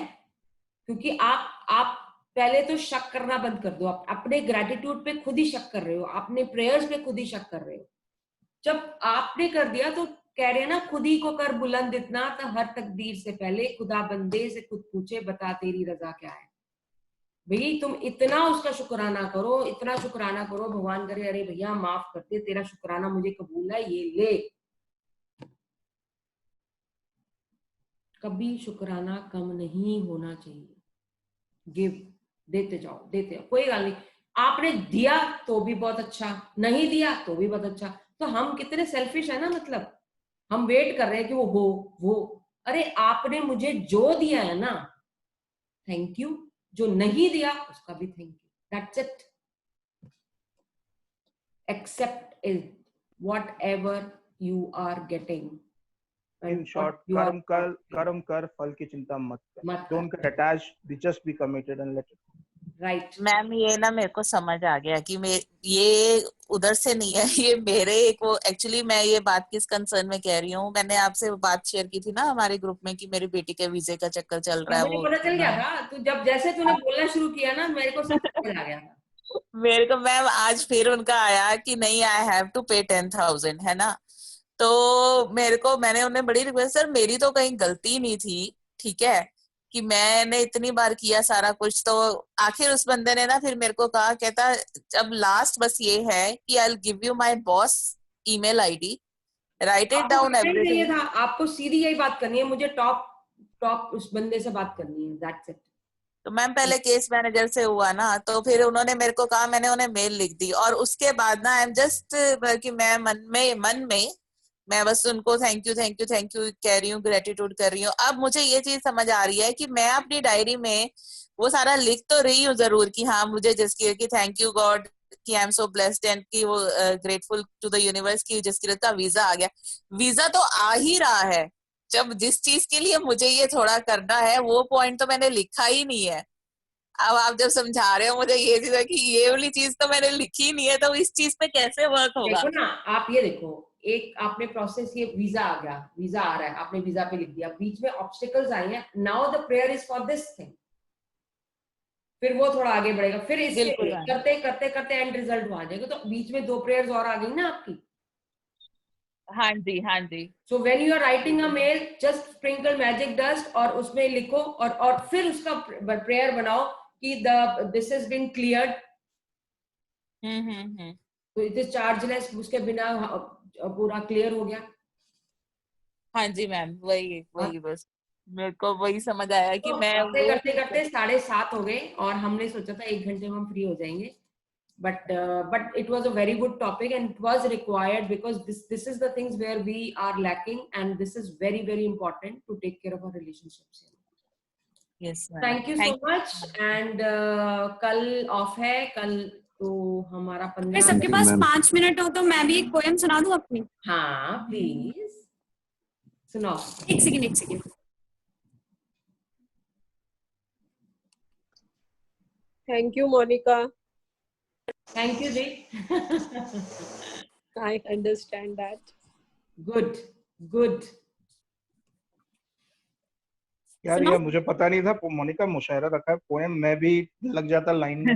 क्योंकि आप पहले तो शक करना बंद कर दो। आप अपने ग्रेटिट्यूड पे खुद ही शक कर रहे हो, अपने प्रेयर्स पे खुद ही शक कर रहे हो। जब आपने कर दिया तो कह रहे हैं ना, खुद ही को कर बुलंद इतना, तो हर तकदीर से पहले खुदा बंदे से खुद पूछे बता तेरी रजा क्या है। भाई तुम इतना उसका शुक्राना करो, इतना शुक्राना करो, भगवान करे अरे भैया माफ कर दे, तेरा शुक्राना मुझे कबूल है, ये ले। कभी शुक्राना कम नहीं होना चाहिए। गिव, देते जाओ, देते जाओ, कोई गल नहीं। आपने दिया तो भी बहुत अच्छा, नहीं दिया तो भी बहुत अच्छा। तो हम कितने सेल्फिश है ना, मतलब हम वेट कर रहे हैं कि वो अरे आपने मुझे जो दिया है ना, थैंक यू। जो नहीं दिया उसका भी thank you. That's it. Accept is whatever you are getting. In short, कर्म कर, फल की चिंता मत कर। Don't get attached, just be committed and let it. Right. Ma'am ये ना मेरे को समझ आ गया कि ये उधर से नहीं है, ये मेरे एक वो एक्चुअली मैं ये बात किस कंसर्न में कह रही हूँ। मैंने आपसे बात शेयर की थी ना हमारे ग्रुप में कि मेरी बेटी के वीजे का चक्कर चल रहा है। मुझे पता चल गया था, तो जब जैसे तूने बोलना शुरू किया ना, मेरे को सब समझ आ गया था। मेरे को मैम आज फिर उनका आया कि नहीं आई हैव टू पे 10,000, है ना। तो मैंने उन्हें बड़ी रिक्वेस्ट, सर मेरी तो कहीं गलती नहीं थी, ठीक है, कि मैंने इतनी बार किया सारा कुछ। तो आखिर उस बंदे ने ना फिर मेरे को कहा, कहता अब लास्ट बस ये है कि I will give you my boss email ID, right it down everything. आपको सीधी यही बात करनी है, मुझे टॉप उस बंदे से बात करनी है, दैट्स इट। तो मैम पहले केस मैनेजर से हुआ ना, तो फिर उन्होंने मेरे को कहा, मैंने उन्हें मेल लिख दी। और उसके बाद ना आई एम जस्ट कि मैं मन में मैं बस उनको थैंक यू कह रही हूँ, ग्रेटिट्यूड कर रही हूँ। अब मुझे ये चीज समझ आ रही है कि मैं अपनी डायरी में वो सारा लिख तो रही हूँ जरूर कि हाँ मुझे जिसकी कि थैंक यू गॉड कि I am so blessed and कि वो ग्रेटफुल टू द यूनिवर्स की जिसकी का वीजा आ गया। वीजा तो आ ही रहा है, जब जिस चीज के लिए मुझे ये थोड़ा करना है वो पॉइंट तो मैंने लिखा ही नहीं है। अब आप जब समझा रहे हो मुझे ये चीज है कि ये वाली चीज तो मैंने लिखी नहीं है, तो इस चीज पे कैसे वर्क होगा। देखो ना, आप ये देखो, एक आपने प्रोसेस, ये वीजा आ गया, वीजा आ रहा है, आपने वीजा पे लिख दिया, बीच में ऑब्स्टिकल्स आए हैं, now the prayer is for this thing. फिर वो थोड़ा आगे बढ़ेगा, फिर इसके करते करते करते एंड रिजल्ट आ जाएगा। तो बीच में 2 प्रेयर्स और आ गई ना आपकी। हाँ जी। So when you are writing a mail, just sprinkle magic dust और उसमें लिखो और फिर उसका प्रेयर बनाओ कि दिस हैज बीन क्लियर्ड, तो इट इज चार्जलेस, उसके बिना पूरा क्लियर हो गया। हाँ जी मैम, वही बस मेरे को वही समझ आया कि तो मैं करते करते 7:30 हो गए और हमने सोचा था 1 घंटे में हम फ्री हो जाएंगे, but it was a very good topic and it was required because this is the things where we are lacking and this is very very important to take care of our relationships. Yes ma'am. Thank you so much and कल of है, कल तो हमारा 15 सबके पास 5 minute हो तो मैं भी एक पोएम सुना दूं अपनी। हाँ प्लीज सुनाओ। एक second. Thank you, Monica. Thank you, Ji. I understand that. Good. यार ये मुझे पता नहीं था मोनिका मुशायरा रखा है पोएम, मैं भी लग जाता लाइन में।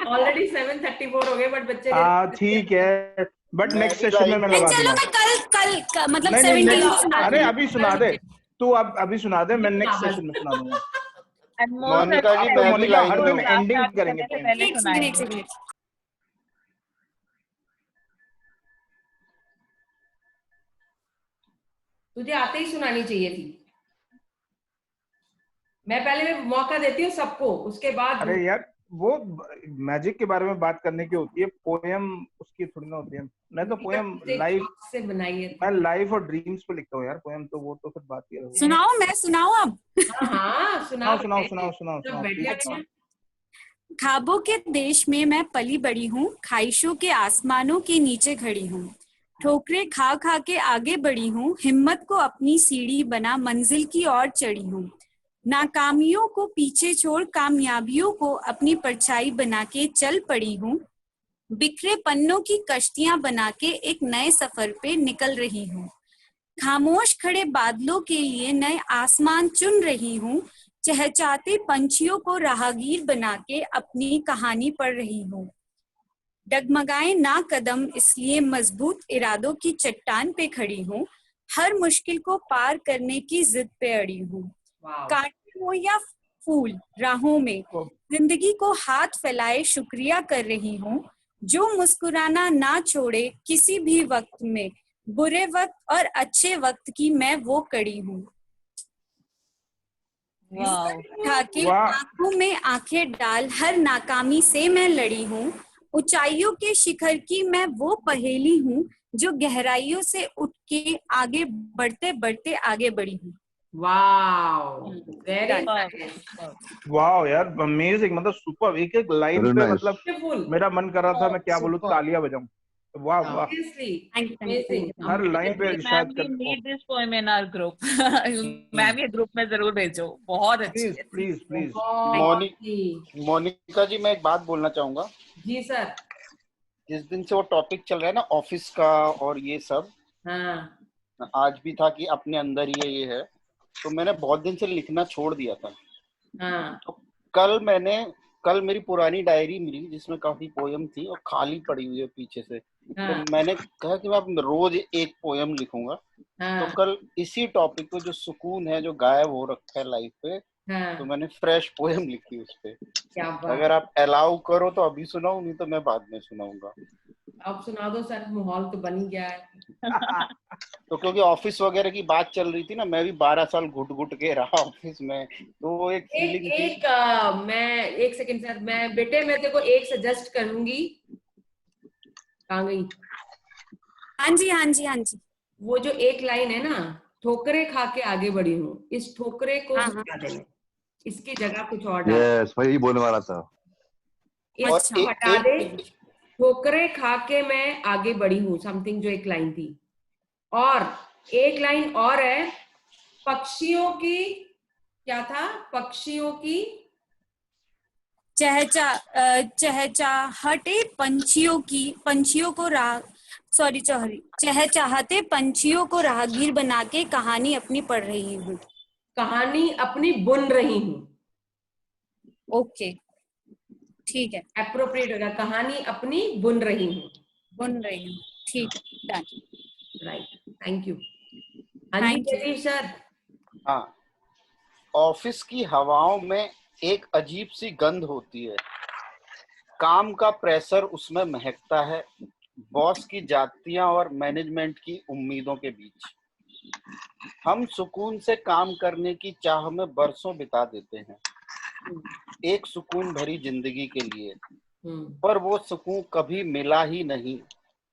Already 7:34 हो गए, बट बच्चे ठीक है, बट नेक्स्ट सेशन में मैं लगा दूंगा। चलो मैं कल मतलब 17 अरे अभी सुना दे तू, अब अभी सुना दे, मैं नेक्स्ट सेशन में सुना दूंगा। मोनिका जी मैं भी लाइन में हूं। एंडिंग करेंगे। एक सेकंड। तुझे आते ही सुनानी चाहिए थी। मैं पहले मौका देती हूँ सबको, उसके बाद। अरे यार वो मैजिक के बारे में बात करने की होती है, पोएम उसकी थोड़ी ना होती है। मैं तो पोएम लाइफ से बनाई है, मैं लाइफ और ड्रीम्स पे लिखता हूँ यार पोएम, तो वो तो फिर बात ही है। सुनाओ, मैं सुनाऊं अब? हाँ सुनाओ। ख्वाबों के देश में मैं पली बड़ी हूँ, ख्वाहिशों के आसमानों के नीचे खड़ी हूँ, ठोकरे खा खा के आगे बढ़ी हूँ, हिम्मत को अपनी सीढ़ी बना मंजिल की ओर चढ़ी हूँ, नाकामियों को पीछे छोड़ कामयाबियों को अपनी परछाई बना के चल पड़ी हूँ, बिखरे पन्नों की कश्तियां बना के एक नए सफर पे निकल रही हूँ। खामोश खड़े बादलों के लिए नए आसमान चुन रही हूँ। चहचहाते पंछियों को राहगीर बना के अपनी कहानी पढ़ रही हूँ। डगमगाए ना कदम इसलिए मजबूत इरादों की चट्टान पे खड़ी हूँ। हर मुश्किल को पार करने की जिद पे अड़ी हूँ। कांटे हो या फूल राहों में जिंदगी को हाथ फैलाए शुक्रिया कर रही हूँ। जो मुस्कुराना ना छोड़े किसी भी वक्त में, बुरे वक्त और अच्छे वक्त की मैं वो कड़ी हूँ। उठा के आंखों में आंखें डाल हर नाकामी से मैं लड़ी हूँ। ऊंचाइयों के शिखर की मैं वो पहेली हूँ जो गहराइयों से उठ के आगे बढ़ते बढ़ते आगे बढ़ी हूँ। Wow, very nice. वाओ यार, अमेजिंग, मतलब सुपर। एक एक लाइन पे मतलब मेरा मन कर रहा था मैं क्या बोलूं, तालियां बजाऊं। वाह वाह, हर लाइन पे इरशाद कर। Need this poem in our group. Ma'am ये ग्रुप में जरूर भेजो, बहुत अच्छी है। Please please. मोनिका जी, मैं एक बात बोलना चाहूंगा। जी सर। जिस दिन से वो टॉपिक चल रहा है ना ऑफिस का और ये सब, आज भी था कि अपने अंदर ये है, तो मैंने बहुत दिन से लिखना छोड़ दिया था। तो कल मेरी पुरानी डायरी मिली जिसमें काफी पोयम थी और खाली पड़ी हुई है पीछे से। तो मैंने कहा कि मैं रोज एक पोयम लिखूंगा। तो कल इसी टॉपिक पे, जो सुकून है जो गायब हो रखा है लाइफ पे, तो मैंने फ्रेश पोयम लिखी उस पे। अगर आप अलाउ करो तो अभी सुनाऊं, नहीं तो मैं बाद में सुनाऊंगा। आप सुना दो सर, माहौल तो बन ही गया है। तो क्योंकि ऑफिस वगैरह की बात चल रही थी ना, मैं भी 12 साल घुट घुट के रहा ऑफिस में, तो वो एक फीलिंग थी। मैं एक सेकंड सर, मैं बेटे मैं तेरे को एक सजेस्ट करूंगी। कहाँ गई? हाँ जी हाँ जी हाँ जी। वो जो एक लाइन है ना, ठोकरे खा के आगे बढ़ी हूँ, इस ठोकरे को हटा देना, इसकी जगह कुछ और डाल। यस, वही बोलने वाला था। इसको हटा दे, ठोकरे खा के मैं आगे बढ़ी हूँ, समथिंग जो एक लाइन थी। और एक लाइन और है, पक्षियों की, क्या था? पक्षियों की चहचहाते चहचहाते पंछियों को राहगीर बना के कहानी अपनी पढ़ रही हूँ। कहानी अपनी बुन रही हूँ। ओके, ठीक है, एप्रोप्रिएट होगा। कहानी अपनी बुन रही हूँ। ठीक है, डन। Right, thank you. हाँ जी सर। हाँ, ऑफिस की हवाओं में एक अजीब सी गंध होती है। काम का प्रेशर उसमें महकता है, बॉस की जातियां और मैनेजमेंट की उम्मीदों के बीच। हम सुकून से काम करने की चाह में बरसों बिता देते हैं, एक सुकून भरी जिंदगी के लिए, पर वो सुकून कभी मिला ही नहीं।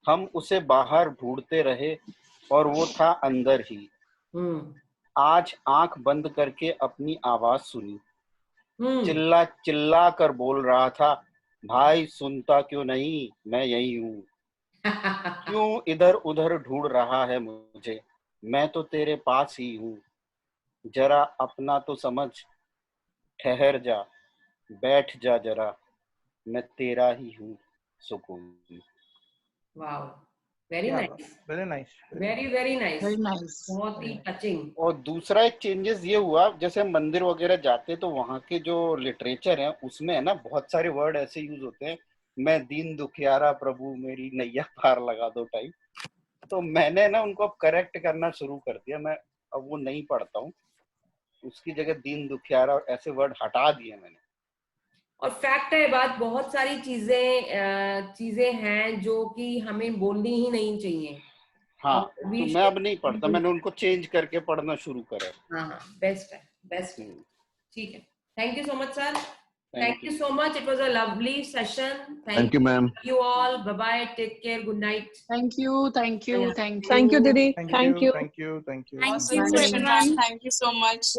हम उसे बाहर ढूंढते रहे और वो था अंदर ही। आज आंख बंद करके अपनी आवाज सुनी, चिल्ला चिल्ला कर बोल रहा था, भाई सुनता क्यों नहीं, मैं यही हूँ। क्यों इधर उधर ढूंढ रहा है मुझे, मैं तो तेरे पास ही हूँ। जरा अपना तो समझ, ठहर जा, बैठ जा जरा, मैं तेरा ही हूँ सुकून। Wow, very nice, very nice, very nice, बहुत ही टचिंग। और दूसरा एक चेंजेस ये हुआ, जैसे हम मंदिर वगैरह जाते तो वहाँ के जो लिटरेचर है उसमें है ना बहुत सारे वर्ड ऐसे यूज होते हैं, मैं दीन दुखियारा प्रभु मेरी नैया पार लगा दो टाइप। तो मैंने ना उनको अब करेक्ट करना शुरू कर दिया, मैं अब वो नहीं पढ़ता हूँ, उसकी जगह दीन दुखियारा और ऐसे वर्ड हटा दिए मैंने। और फैक्ट है बात, बहुत सारी चीजें हैं जो कि हमें बोलनी ही नहीं चाहिए। हाँ, तो मैं अब नहीं पढ़ता, मैंने उनको चेंज करके पढ़ना शुरू करा। हाँ, बेस्ट है, बेस्ट है। ठीक है, thank you so much sir, thank you so much, it was a lovely session. Thank you ma'am. You all, bye bye, take care, good night. Thank you दीदी, thank you. Thank you so much.